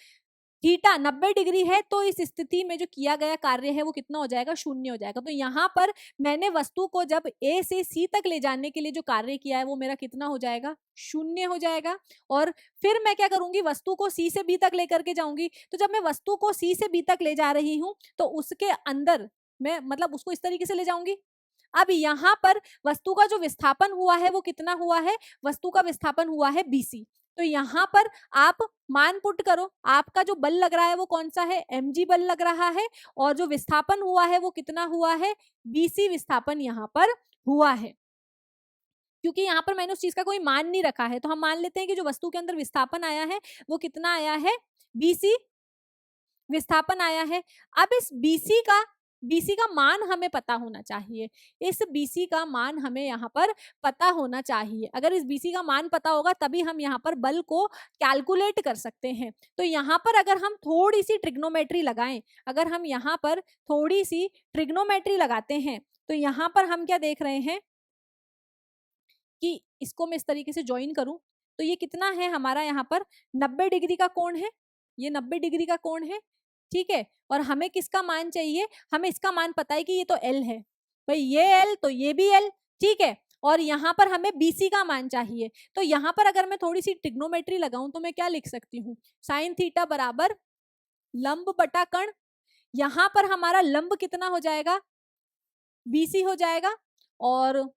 थीटा 90 डिग्री है, तो इस स्थिति में जो किया गया कार्य है वो कितना हो जाएगा, शून्य हो जाएगा। तो यहाँ पर मैंने वस्तु को जब ए से सी तक ले जाने के लिए जो कार्य किया है वो मेरा कितना हो जाएगा, शून्य हो जाएगा। और फिर मैं क्या करूंगी, वस्तु को सी से बी तक लेकर के जाऊंगी। तो जब मैं वस्तु को सी से बी तक ले जा रही हूँ तो उसके अंदर मैं मतलब उसको इस तरीके से ले जाऊंगी। अब यहाँ पर वस्तु का जो विस्थापन हुआ है वो कितना हुआ है, वस्तु का विस्थापन हुआ है BC। तो यहाँ पर आप मान पुट करो, आपका जो बल लग रहा है वो कौन सा है, mg बल लग रहा है, और जो विस्थापन हुआ है वो कितना हुआ है, BC विस्थापन यहाँ पर हुआ है। क्योंकि यहाँ पर मैंने उस चीज का कोई मान नहीं रखा है, तो हम मान लेते हैं कि जो वस्तु के अंदर विस्थापन आया है वो कितना आया है, BC विस्थापन आया है। अब इस BC का मान हमें पता होना चाहिए, इस BC का मान हमें यहाँ पर पता होना चाहिए। अगर इस BC का मान पता होगा तभी हम यहाँ पर बल को कैलकुलेट कर सकते हैं। तो यहाँ पर अगर हम थोड़ी सी ट्रिग्नोमेट्री लगाएं, अगर हम यहाँ पर थोड़ी सी ट्रिग्नोमेट्री लगाते हैं तो यहाँ पर हम क्या देख रहे हैं कि इसको मैं इस तरीके से ज्वाइन करूं तो ये कितना है हमारा, यहाँ पर 90 डिग्री का कोण है, ये 90 डिग्री का कोण है, ठीक है। और हमें किसका मान चाहिए, हमें इसका मान पता है कि ये तो L है, भाई ये L तो ये भी L, ठीक है। और यहाँ पर हमें BC का मान चाहिए। तो यहाँ पर अगर मैं थोड़ी सी ट्रिग्नोमेट्री लगाऊं तो मैं क्या लिख सकती हूँ, साइन थीटा बराबर लंब बटा कर्ण। यहाँ पर हमारा लंब कितना हो जाएगा, BC हो जाएगा, और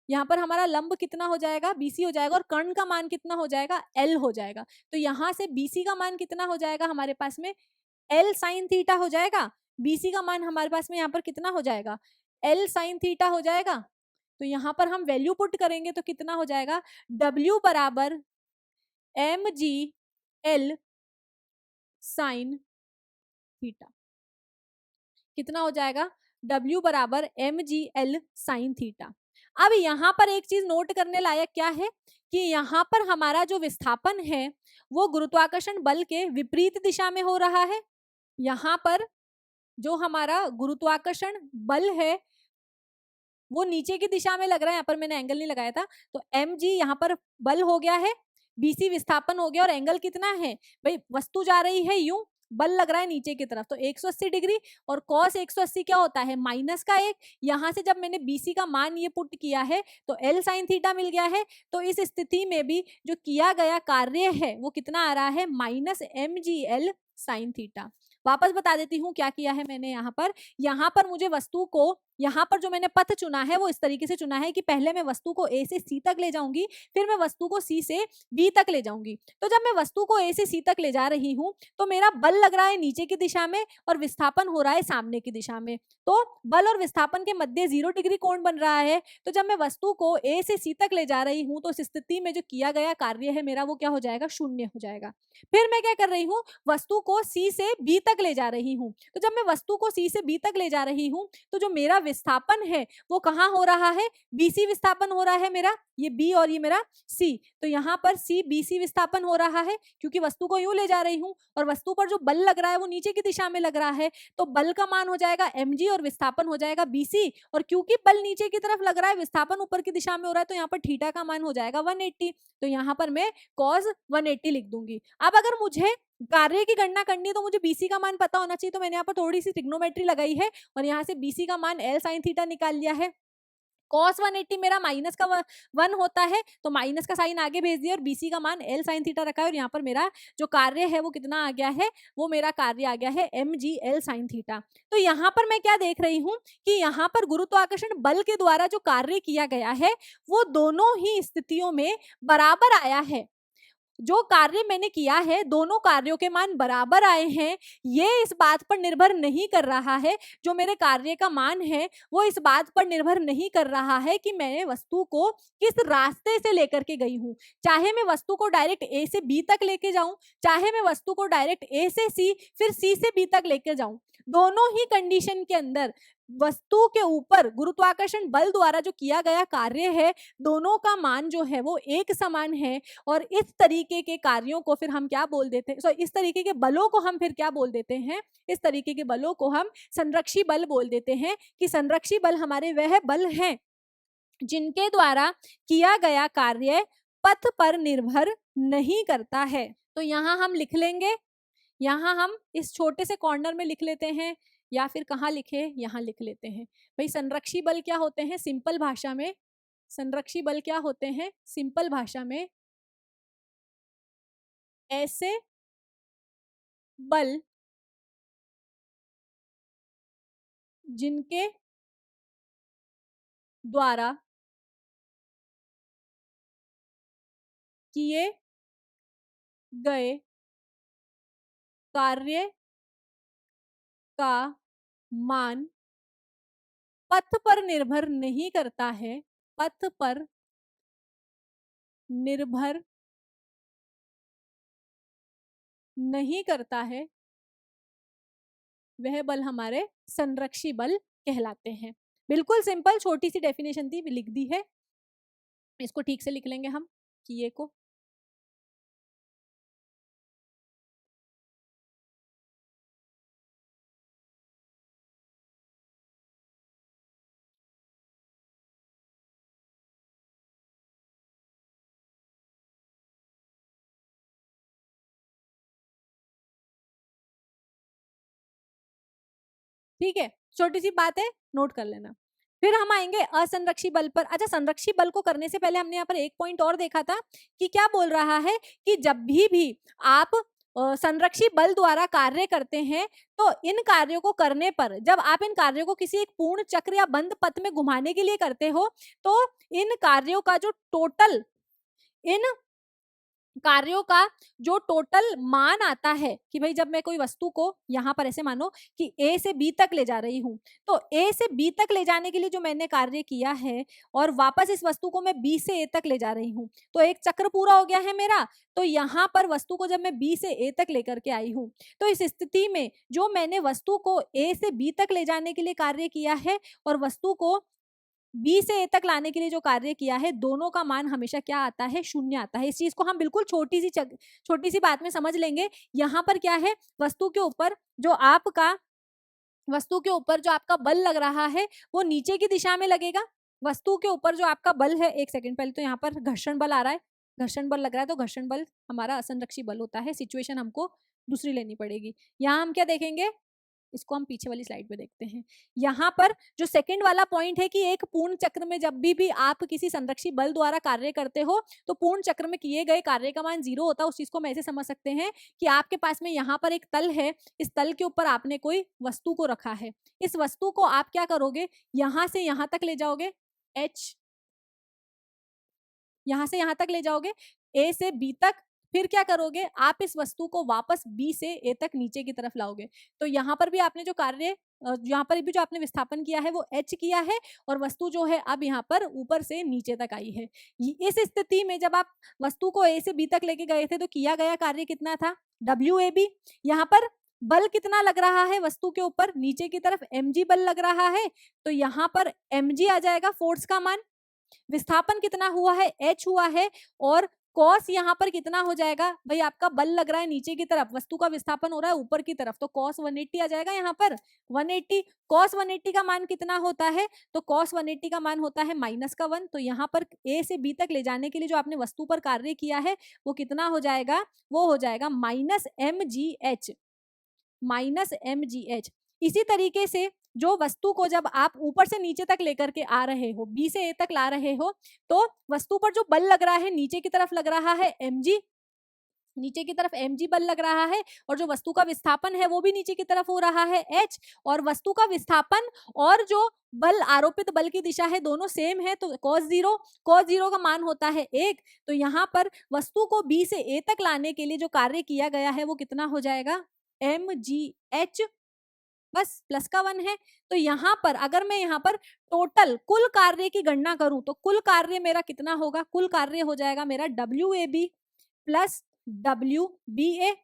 यहाँ पर हमारा लंब कितना हो जाएगा, BC हो जाएगा, और कर्ण का मान कितना हो जाएगा, L हो जाएगा। तो यहाँ से BC का मान कितना हो जाएगा हमारे पास में, L साइन थीटा हो जाएगा। BC का मान हमारे पास में यहाँ पर कितना हो जाएगा, L साइन थीटा हो जाएगा। तो यहाँ पर हम वैल्यू पुट करेंगे तो कितना हो जाएगा, W बराबर mg L साइन थीटा, कितना हो जाएगा, W बराबर mg L साइन थीटा। अब यहाँ पर एक चीज नोट करने लायक क्या है कि यहाँ पर हमारा जो विस्थापन है वो गुरुत्वाकर्षण बल के विपरीत दिशा में हो रहा है। यहाँ पर जो हमारा गुरुत्वाकर्षण बल है वो नीचे की दिशा में लग रहा है, यहाँ पर मैंने एंगल नहीं लगाया था, तो mg यहाँ पर बल हो गया है, BC विस्थापन हो गया, और एंगल कितना है भाई, वस्तु जा रही है यूं, बल लग रहा है नीचे की तरफ, तो 180 डिग्री, और cos 180 क्या होता है, माइनस का 1। यहाँ से जब मैंने BC का मान ये पुट किया है तो L साइन थीटा मिल गया है। तो इस स्थिति में भी जो किया गया कार्य है वो कितना आ रहा है, minus mg L sine theta. वापस बता देती हूँ क्या किया है मैंने यहाँ पर मुझे वस्तु को, यहाँ पर जो मैंने पथ चुना है वो इस तरीके से चुना है कि पहले मैं वस्तु को A से C तक ले जाऊंगी, फिर मैं वस्तु को C से B तक ले जाऊंगी। तो जब मैं वस्तु को A से C तक ले जा रही हूँ तो मेरा बल लग रहा है नीचे की दिशा में और विस्थापन हो रहा है सामने की दिशा में, तो बल और विस्थापन के मध्य 0 डिग्री कोण बन रहा है। तो जब मैं वस्तु को A से C तक ले जा रही हूँ तो उस स्थिति में जो किया गया कार्य है मेरा वो क्या हो जाएगा, शून्य हो जाएगा। फिर मैं क्या कर रही हूँ, वस्तु को C से B तक ले जा रही हूँ। तो जब मैं वस्तु को C से B तक ले जा रही हूँ तो जो मेरा विस्थापन है वो कहाँ हो रहा है, BC विस्थापन हो रहा है मेरा, ये B और ये मेरा C। तो यहाँ पर C BC विस्थापन हो रहा है क्योंकि वस्तु को यूं ले जा रही हूँ और वस्तु पर जो बल लग रहा है वो नीचे की दिशा में लग रहा है, तो बल का मान हो जाएगा mg और विस्थापन हो जाएगा BC। और क्योंकि बल नीचे की तरफ लग रहा है, विस्थापन ऊपर की दिशा में हो रहा है, तो यहाँ पर थीटा का मान हो जाएगा 180। तो यहाँ पर मैं cos 180 लिख दूंगी। अब अगर मुझे कार्य की गणना करनी है तो मुझे बीसी का मान पता होना चाहिए, तो मैंने यहाँ पर थोड़ी सी ट्रिग्नोमेट्री लगाई है और यहाँ से बीसी का मान एल साइन थीटा निकाल लिया है। cos 180 मेरा माइनस का 1 होता है, तो माइनस का साइन आगे भेज दिया और बीसी का मान एल साइन थीटा रखा है और यहाँ पर मेरा जो कार्य है वो कितना आ गया है, वो मेरा कार्य आ गया है M G L sine theta. तो यहाँ पर मैं क्या देख रही हूँ कि यहाँ पर गुरुत्वाकर्षण बल के द्वारा जो कार्य किया गया है वो दोनों ही स्थितियों में बराबर आया है। जो कार्य मैंने किया है दोनों कार्यों के मान बराबर आए हैं, ये इस बात पर निर्भर नहीं कर रहा है, जो मेरे कार्य का मान है वो इस बात पर निर्भर नहीं कर रहा है कि मैंने वस्तु को किस रास्ते से लेकर के गई हूं। चाहे मैं वस्तु को डायरेक्ट ए से बी तक लेके जाऊं, चाहे मैं वस्तु को डायरेक्ट ए से सी फिर सी से बी तक लेके जाऊं, दोनों ही कंडीशन के अंदर वस्तु के ऊपर गुरुत्वाकर्षण बल द्वारा जो किया गया कार्य है दोनों का मान जो है वो एक समान है। और इस तरीके के कार्यों को फिर हम क्या बोल देते हैं, इस तरीके के बलों को हम फिर क्या बोल देते हैं, इस तरीके के बलों को हम संरक्षी बल बोल देते हैं कि संरक्षी बल हमारे वह बल हैं जिनके द्वारा किया गया कार्य पथ पर निर्भर नहीं करता है। तो यहाँ हम लिख लेंगे, यहाँ हम इस छोटे से कॉर्नर में लिख लेते हैं या फिर कहाँ लिखे, यहाँ लिख लेते हैं। भाई संरक्षी बल क्या होते हैं सिंपल भाषा में, संरक्षी बल क्या होते हैं सिंपल भाषा में, ऐसे बल जिनके द्वारा किए गए कार्य का मान पथ पर निर्भर नहीं करता है, पथ पर निर्भर नहीं करता है, वह बल हमारे संरक्षी बल कहलाते हैं। बिल्कुल सिंपल छोटी सी डेफिनेशन थी, लिख दी है, इसको ठीक से लिख लेंगे हम किए को। ठीक है, छोटी सी बात है, नोट कर लेना। फिर हम आएंगे असंरक्षी बल पर। अच्छा, संरक्षी बल को करने से पहले हमने यहाँ पर एक पॉइंट और देखा था कि क्या बोल रहा है कि जब भी आप संरक्षी बल द्वारा कार्य करते हैं तो इन कार्यों को करने पर, जब आप इन कार्यों को किसी एक पूर्ण चक्र या बंद पथ में घुमाने के लिए करते हो तो इन कार्यों का जो टोटल, इन कार्यों का जो टोटल मान आता है कि भाई जब मैं कोई वस्तु को यहाँ पर ऐसे मानो कि ए से बी तक ले जा रही हूँ, तो ए से बी तक ले जाने के लिए जो मैंने कार्य किया है और वापस इस वस्तु को मैं बी से ए तक ले जा रही हूँ, तो एक चक्र पूरा हो गया है मेरा। तो यहाँ पर वस्तु को जब मैं बी से ए तक लेकर के आई हूँ तो इस स्थिति में जो मैंने वस्तु को ए से बी तक ले जाने के लिए कार्य किया है और वस्तु को बी से ए तक लाने के लिए जो कार्य किया है, दोनों का मान हमेशा क्या आता है, शून्य आता है। इस चीज को हम बिल्कुल छोटी सी बात में समझ लेंगे। यहाँ पर क्या है, वस्तु के ऊपर जो आपका बल लग रहा है वो नीचे की दिशा में लगेगा। वस्तु के ऊपर जो आपका बल है, एक सेकंड पहले तो यहाँ पर घर्षण बल आ रहा है, घर्षण बल लग रहा है, तो घर्षण बल हमारा असंरक्षी बल होता है। सिचुएशन हमको दूसरी लेनी पड़ेगी। यहाँ हम क्या देखेंगे, इसको हम पीछे वाली स्लाइड पे देखते हैं। यहाँ पर जो सेकंड वाला पॉइंट है कि एक पूर्ण चक्र में जब भी आप किसी संरक्षी बल द्वारा कार्य करते हो तो पूर्ण चक्र में किए गए कार्य का मान 0 होता है। उस चीज को हम ऐसे समझ सकते हैं कि आपके पास में यहाँ पर एक तल है, इस तल के ऊपर आपने कोई वस्तु को रखा है, इस वस्तु को आप क्या करोगे, यहाँ से यहाँ तक ले जाओगे, h यहाँ से यहाँ तक ले जाओगे, a से b तक, फिर क्या करोगे, आप इस वस्तु को वापस B से A तक नीचे की तरफ लाओगे। तो यहाँ पर भी आपने जो कार्य, यहाँ पर भी जो आपने विस्थापन किया है वो H किया है और वस्तु जो है अब यहाँ पर ऊपर से नीचे तक आई है। इस स्थिति में जब आप वस्तु को A से B तक लेके गए थे तो किया गया कार्य कितना था, WAB। यहाँ पर बल कितना लग रहा है वस्तु के ऊपर, नीचे की तरफ mg बल लग रहा है, तो यहाँ पर mg आ जाएगा फोर्स का मान। विस्थापन कितना हुआ है, h हुआ है, और कॉस यहाँ पर कितना हो जाएगा भाई, आपका बल लग रहा है नीचे की तरफ, वस्तु का विस्थापन हो रहा है ऊपर की तरफ, तो कॉस 180 आ जाएगा यहाँ पर 180। कॉस 180 का मान कितना होता है, तो कॉस 180 का मान होता है -1। तो यहाँ पर ए से बी तक ले जाने के लिए जो आपने वस्तु पर कार्य किया है वो कितना हो जाएगा, वो हो जाएगा -mgh, -mgh। इसी तरीके से जो वस्तु को जब आप ऊपर से नीचे तक लेकर के आ रहे हो, बी से ए तक ला रहे हो, तो वस्तु पर जो बल लग रहा है नीचे की तरफ लग रहा है mg, नीचे की तरफ mg बल लग रहा है, और जो वस्तु का विस्थापन है वो भी नीचे की तरफ हो रहा है h, और वस्तु का विस्थापन और जो बल, आरोपित बल की दिशा है, दोनों सेम है, तो cos 0 का मान होता है 1। तो यहाँ पर वस्तु को b से a तक लाने के लिए जो कार्य किया गया है वो कितना हो जाएगा, mgh, बस प्लस का 1 है। तो यहाँ पर अगर मैं यहाँ पर टोटल कुल कार्य की गणना करूं तो कुल कार्य मेरा कितना होगा, कुल कार्य हो जाएगा मेरा WAB प्लस WBA।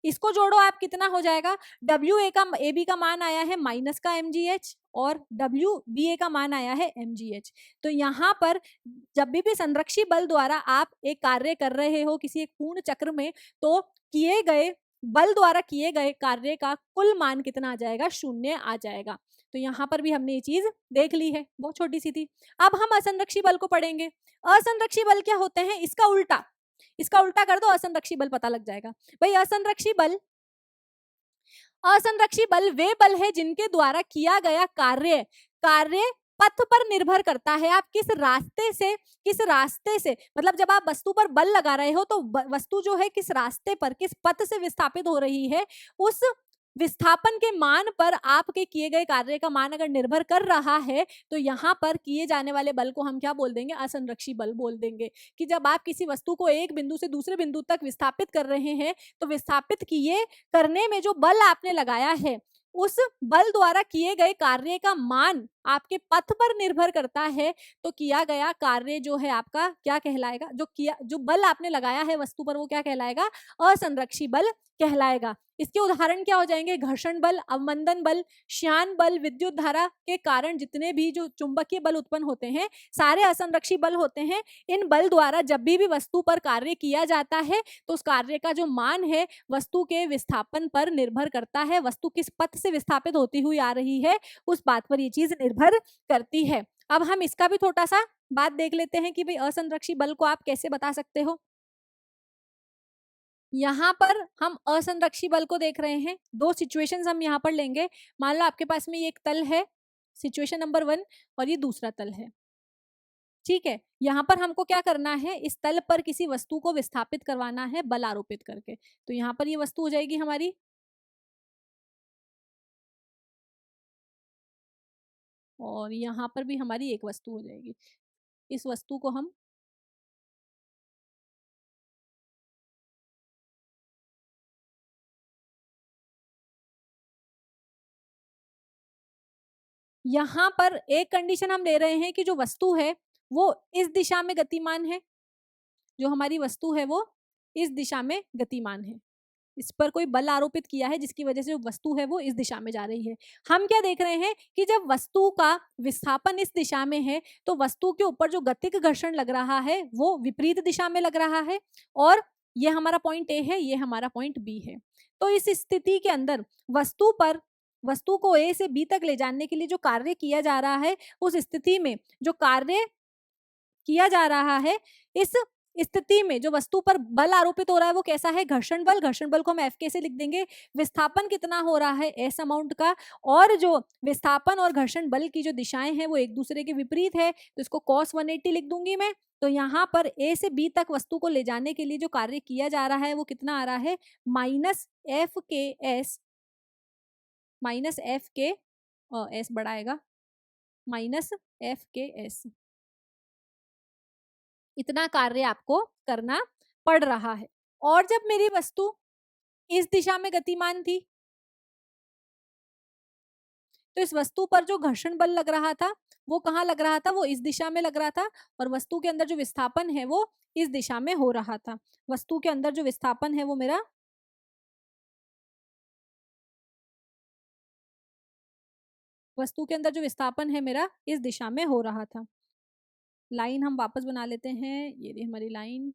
इसको जोड़ो आप, कितना हो जाएगा, WA का AB का मान आया है माइनस का mgh और WBA का मान आया है mgh। तो यहाँ पर जब भी संरक्षी बल द्वारा आप एक कार्य कर रहे हो किसी एक पूर्ण चक्र में, तो किए गए बल द्वारा किए गए कार्य का कुल मान कितना आ जाएगा, 0 आ जाएगा। तो यहाँ पर भी हमने ये चीज देख ली है, बहुत छोटी सी थी। अब हम असंरक्षी बल को पढ़ेंगे। असंरक्षी बल क्या होते हैं, इसका उल्टा, इसका उल्टा कर दो, असंरक्षी बल पता लग जाएगा। भाई असंरक्षी बल, असंरक्षी बल वे बल है जिनके द्वारा किया गया कार्य, कार्य पथ पर निर्भर करता है। आप किस रास्ते से, किस रास्ते से, मतलब जब आप वस्तु पर बल लगा रहे हो तो वस्तु जो है किस रास्ते पर, किस पथ से विस्थापित हो रही है, उस विस्थापन के मान पर आपके किए गए कार्य का मान अगर निर्भर कर रहा है, तो यहाँ पर किए जाने वाले बल को हम क्या बोल देंगे, असंरक्षी बल बोल देंगे। कि जब आप किसी वस्तु को एक बिंदु से दूसरे बिंदु तक विस्थापित कर रहे हैं, तो विस्थापित किए करने में जो बल आपने लगाया है, उस बल द्वारा किए गए कार्य का मान आपके पथ पर निर्भर करता है, तो किया गया कार्य जो है आपका क्या कहलाएगा, जो बल आपने लगाया है वस्तु पर वो क्या कहलाएगा, असंरक्षी बल कहलाएगा। इसके उदाहरण क्या हो जाएंगे, घर्षण बल, अवमंदन बल, श्यान बल, विद्युत धारा के कारण जितने भी जो चुंबकीय बल उत्पन्न होते हैं, सारे असंरक्षी बल होते हैं। इन बल द्वारा जब भी वस्तु पर कार्य किया जाता है, तो उस कार्य का जो मान है वस्तु के विस्थापन पर निर्भर करता है। वस्तु किस पथ से विस्थापित होती हुई आ रही है, उस बात पर ये चीज निर्भर करती है। अब हम इसका भी छोटा सा बात देख लेते हैं कि भाई असंरक्षी बल को आप कैसे बता सकते हो। यहाँ पर हम असंरक्षी बल को देख रहे हैं, दो सिचुएशंस हम यहाँ पर लेंगे। मान लो आपके पास में ये एक तल है, सिचुएशन नंबर 1, और ये दूसरा तल है, ठीक है। यहाँ पर हमको क्या करना है, इस तल पर किसी वस्तु को विस्थापित करवाना है बल आरोपित करके। तो यहाँ पर ये वस्तु हो जाएगी हमारी, और यहाँ पर भी हमारी एक वस्तु हो जाएगी। इस वस्तु को हम, यहाँ पर एक कंडीशन हम ले रहे हैं कि जो वस्तु है वो इस दिशा में गतिमान है, जो हमारी वस्तु है वो इस दिशा में गतिमान है। इस पर कोई बल आरोपित किया है जिसकी वजह से जो वस्तु है वो इस दिशा में जा रही है। हम क्या देख रहे हैं कि जब वस्तु का विस्थापन इस दिशा में है, तो वस्तु के ऊपर जो गतिक घर्षण लग रहा है वो विपरीत दिशा में लग रहा है, और ये हमारा पॉइंट ए है, ये हमारा पॉइंट बी है। तो इस स्थिति के अंदर वस्तु पर, वस्तु को ए से बी तक ले जाने के लिए जो कार्य किया जा रहा है, उस स्थिति में जो कार्य किया जा रहा है, इस स्थिति में जो वस्तु पर बल आरोपित हो रहा है वो कैसा है, घर्षण बल। घर्षण बल को हम एफ के से लिख देंगे। विस्थापन कितना हो रहा है, एस अमाउंट का, और जो विस्थापन और घर्षण बल की जो दिशाएं हैं वो एक दूसरे के विपरीत है, तो इसको cos 180 लिख दूंगी मैं। तो यहाँ पर ए से बी तक वस्तु को ले जाने के लिए जो कार्य किया जा रहा है वो कितना आ रहा है, माइनस एफ के एस, माइनस एफ के एस बढ़ाएगा, माइनस एफ के एस, इतना कार्य आपको करना पड़ रहा है। और जब मेरी वस्तु इस दिशा में गतिमान थी, तो इस वस्तु पर जो घर्षण बल लग रहा था वो कहाँ लग रहा था, वो इस दिशा में लग रहा था, और वस्तु के अंदर जो विस्थापन है वो इस दिशा में हो रहा था। वस्तु के अंदर जो विस्थापन है वो मेरा, वस्तु के अंदर जो विस्थापन है मेरा इस दिशा में हो रहा था। लाइन हम वापस बना लेते हैं, ये रही हमारी लाइन।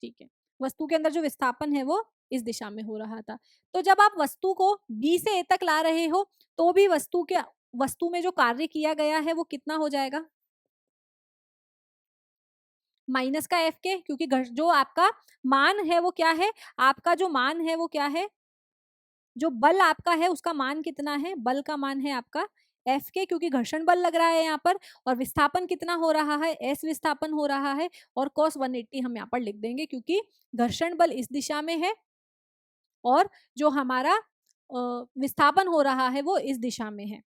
ठीक है, वस्तु के अंदर जो विस्थापन है वो इस दिशा में हो रहा था। तो जब आप वस्तु को बी से ए तक ला रहे हो तो भी वस्तु में जो कार्य किया गया है वो कितना हो जाएगा, माइनस का एफ के, क्योंकि जो आपका मान है वो क्या है, आपका जो मान है वो क्या है, जो बल आपका है उसका मान कितना है, बल का मान है आपका एफ के, क्योंकि घर्षण बल लग रहा है यहाँ पर, और विस्थापन कितना हो रहा है, एस विस्थापन हो रहा है, और cos 180 हम यहाँ पर लिख देंगे क्योंकि घर्षण बल इस दिशा में है और जो हमारा विस्थापन हो रहा है वो इस दिशा में है।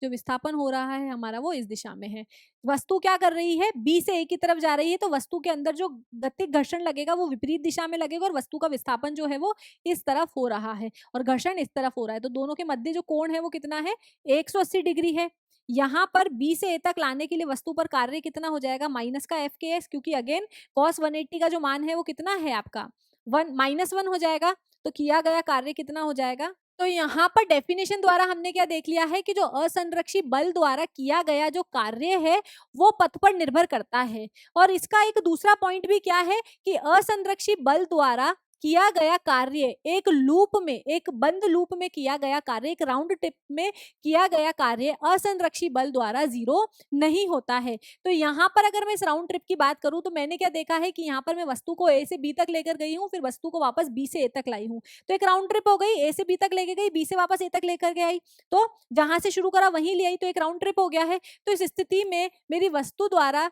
जो विस्थापन हो रहा है हमारा वो इस दिशा में है। वस्तु क्या कर रही है, बी से ए की तरफ जा रही है, तो वस्तु के अंदर जो गतिक घर्षण लगेगा वो विपरीत दिशा में लगेगा, और वस्तु का विस्थापन जो है वो इस तरफ हो रहा है और घर्षण इस तरफ हो रहा है। तो दोनों के मध्य जो कोण है वो कितना है, 180 डिग्री है। यहाँ पर बी से ए तक लाने के लिए वस्तु पर कार्य कितना हो जाएगा, माइनस का एफ के एस, क्योंकि अगेन cos 180 का जो मान है वो कितना है आपका, -1 हो जाएगा। तो किया गया कार्य कितना हो जाएगा, तो यहाँ पर डेफिनेशन द्वारा हमने क्या देख लिया है कि जो असंरक्षी बल द्वारा किया गया जो कार्य है वो पथ पर निर्भर करता है। और इसका एक दूसरा पॉइंट भी क्या है कि असंरक्षी बल द्वारा किया गया कार्य एक लूप में, एक बंद लूप में किया गया कार्य, एक राउंड टिप में किया गया कार्य असंरक्षी बल द्वारा जीरो नहीं होता है। तो यहाँ पर अगर मैं इस राउंड ट्रिप की बात करूं तो मैंने क्या देखा है कि यहाँ पर मैं वस्तु को ए से बी तक लेकर गई हूँ, फिर वस्तु को वापस बी से ए तक लाई हूँ, तो एक राउंड ट्रिप हो गई, ए से बी तक लेके गई, बी से वापस ए तक लेकर के आई, तो जहां से शुरू करा वहीं ले आई, तो एक राउंड ट्रिप हो गया है। तो इस स्थिति में मेरी वस्तु द्वारा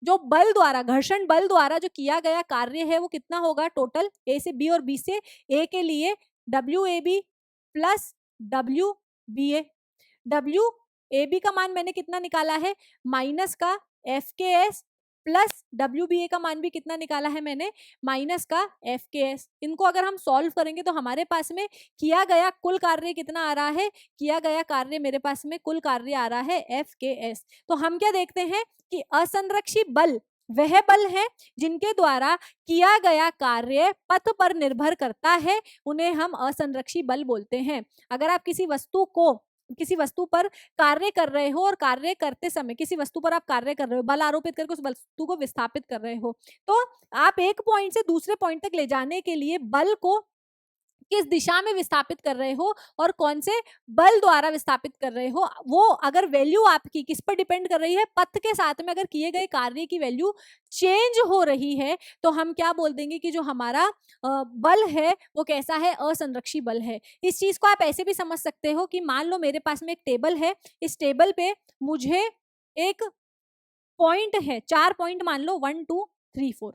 जो बल द्वारा, घर्षण बल द्वारा जो किया गया कार्य है वो कितना होगा, टोटल ए से बी और बी से ए के लिए W A B plus W B A. W A B का मान मैंने कितना निकाला है, माइनस का एफ के एस, प्लस डब्ल्यू बी ए का मान भी कितना निकाला है मैंने, माइनस का एफ के एस। इनको अगर हम सॉल्व करेंगे तो हमारे पास में किया गया कुल कार्य कितना आ रहा है, किया गया कार्य मेरे पास में कुल कार्य आ रहा है एफ के एस। तो हम क्या देखते हैं कि असंरक्षी बल वह बल है जिनके द्वारा किया गया कार्य पथ पर निर्भर करता है, उन्हें हम असंरक्षी बल बोलते हैं। अगर आप किसी वस्तु पर कार्य कर रहे हो और कार्य करते समय किसी वस्तु पर आप कार्य कर रहे हो, बल आरोपित करके उस वस्तु को विस्थापित कर रहे हो, तो आप एक पॉइंट से दूसरे पॉइंट तक ले जाने के लिए बल को किस दिशा में विस्थापित कर रहे हो और कौन से बल द्वारा विस्थापित कर रहे हो, वो अगर वैल्यू आपकी किस पर डिपेंड कर रही है, पथ के साथ में अगर किए गए कार्य की वैल्यू चेंज हो रही है तो हम क्या बोल देंगे कि जो हमारा बल है वो कैसा है, असंरक्षी बल है। इस चीज को आप ऐसे भी समझ सकते हो कि मान लो मेरे पास में एक टेबल है, इस टेबल पे मुझे एक पॉइंट है, 4 पॉइंट मान लो 1 2 3 4,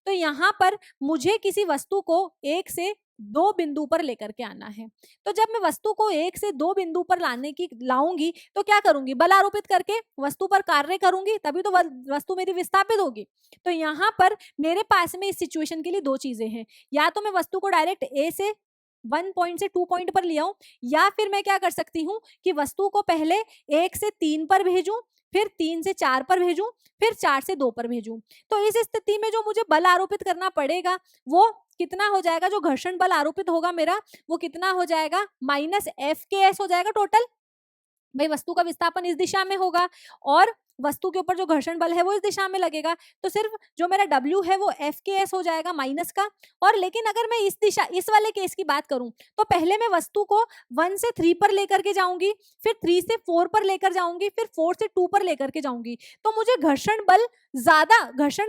तो यहाँ पर मुझे किसी वस्तु को एक से दो बिंदु पर लेकर के आना है। तो जब मैं वस्तु को एक से दो बिंदु पर लाऊंगी तो क्या करूंगी, बल आरोपित करके वस्तु पर कार्य करूंगी, तभी तो वस्तु मेरी विस्थापित होगी। तो यहाँ पर मेरे पास में इस सिचुएशन के लिए दो चीजें हैं, या तो मैं वस्तु को डायरेक्ट ए से 1 पॉइंट से 2 पॉइंट पर ले आऊं, या फिर मैं क्या कर सकती हूँ कि वस्तु को पहले 1 से 3 पर भेजूं, फिर 3 से 4 पर भेजूं, फिर 4 से 2 पर भेजूं। तो इस स्थिति में जो मुझे बल आरोपित करना पड़ेगा वो कितना हो जाएगा, जो घर्षण बल आरोपित होगा मेरा वो कितना हो जाएगा, माइनस एफ के एस हो जाएगा टोटल। भाई वस्तु का विस्थापन इस दिशा में होगा और वस्तु के ऊपर जो घर्षण बल है वो इस दिशा में लगेगा, तो सिर्फ जो मेरा W है वो एफ के एस हो जाएगा माइनस का। और लेकिन अगर मैं इस वाले केस की बात करूं तो पहले मैं वस्तु को 1 से 3 पर लेकर के जाऊंगी, फिर 3 से 4 पर लेकर जाऊंगी, फिर 4 से 2 पर लेकर के जाऊंगी, तो मुझे घर्षण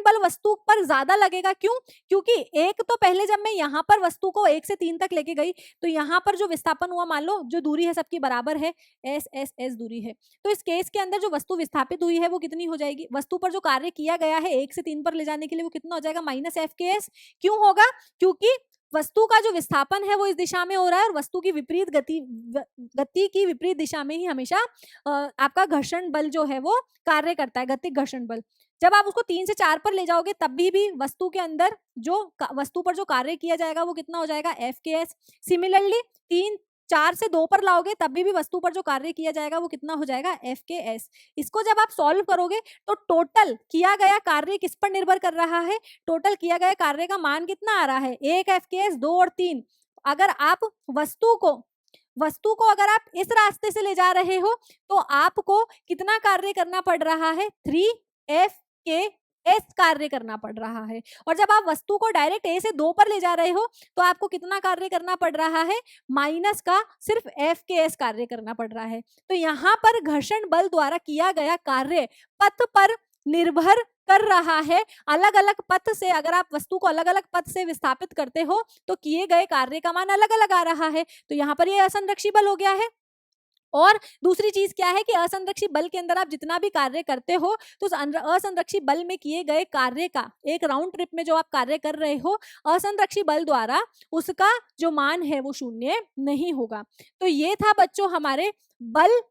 बल वस्तु पर ज्यादा लगेगा। क्यों, क्योंकि एक तो पहले जब मैं यहाँ पर वस्तु को 1 से 3 तक लेके गई तो यहाँ पर जो विस्थापन हुआ, मान लो जो दूरी है सबकी बराबर है, एस एस एस दूरी है, तो इस केस के अंदर जो वस्तु विस्थापित हुई है वो कितनी हो जाएगी, वस्तु पर जो कार्य किया गया है 1 से 3 पर ले जाने के लिए वो कितना हो जाएगा, माइनस एफ के एस। क्यों होगा, क्योंकि वस्तु का जो विस्थापन है वो इस दिशा में हो रहा है और वस्तु की विपरीत गति की विपरीत दिशा में ही हमेशा आपका घर्षण बल जो है वो कार्य करता है, गतिक घर्षण बल। जब आप उसको 3 से 4 पर ले जाओगे तब भी वस्तु के अंदर जो वस्तु पर जो कार्य किया जाएगा वो कितना हो जाएगा, एफ के एस। सिमिलरली 4 से 2 पर लाओगे तब भी वस्तु पर जो कार्य किया जाएगा वो कितना हो जाएगा, एफ के एस। इसको जब आप सॉल्व करोगे तो टोटल किया गया कार्य किस पर निर्भर कर रहा है, टोटल किया गया कार्य का मान कितना आ रहा है, 1 एफ के एस, 2 और 3। अगर आप वस्तु को अगर आप इस रास्ते से ले जा रहे हो तो आपको कितना कार्य करना पड़ रहा है, 3 एफ के एस कार्य करना पड़ रहा है। और जब आप वस्तु को डायरेक्ट ए से 2 पर ले जा रहे हो तो आपको कितना कार्य करना पड़ रहा है, माइनस का सिर्फ एफ के एस कार्य करना पड़ रहा है। तो यहाँ पर घर्षण बल द्वारा किया गया कार्य पथ पर निर्भर कर रहा है। अलग अलग पथ से अगर आप वस्तु को अलग अलग पथ से विस्थापित करते हो तो किए गए कार्य का मान अलग अलग आ रहा है। तो यहाँ पर ये असंरक्षी बल हो गया है। और दूसरी चीज क्या है कि असंरक्षी बल के अंदर आप जितना भी कार्य करते हो तो उस असंरक्षी बल में किए गए कार्य का एक राउंड ट्रिप में जो आप कार्य कर रहे हो असंरक्षी बल द्वारा उसका जो मान है वो शून्य नहीं होगा। तो ये था बच्चों हमारे बल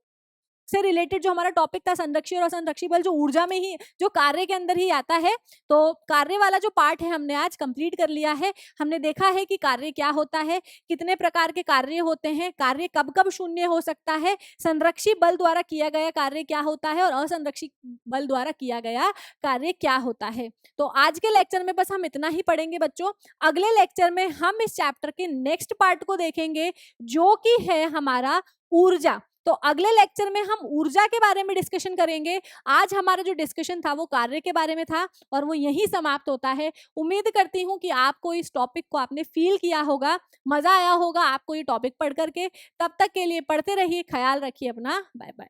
से रिलेटेड जो हमारा टॉपिक था, संरक्षी और असंरक्षी बल, जो ऊर्जा में ही, जो कार्य के अंदर ही आता है। तो कार्य वाला जो पार्ट है हमने आज कंप्लीट कर लिया है। हमने देखा है कि कार्य क्या होता है, कितने प्रकार के कार्य होते हैं, कार्य कब कब शून्य हो सकता है, संरक्षी बल द्वारा किया गया कार्य क्या होता है और असंरक्षी बल द्वारा किया गया कार्य क्या होता है। तो आज के लेक्चर में बस हम इतना ही पढ़ेंगे बच्चों। अगले लेक्चर में हम इस चैप्टर के नेक्स्ट पार्ट को देखेंगे जो कि है हमारा ऊर्जा। तो अगले लेक्चर में हम ऊर्जा के बारे में डिस्कशन करेंगे। आज हमारा जो डिस्कशन था वो कार्य के बारे में था और वो यहीं समाप्त होता है। उम्मीद करती हूँ कि आपको इस टॉपिक को आपने फील किया होगा, मजा आया होगा आपको ये टॉपिक पढ़ करके। तब तक के लिए पढ़ते रहिए, ख्याल रखिए अपना, बाय बाय।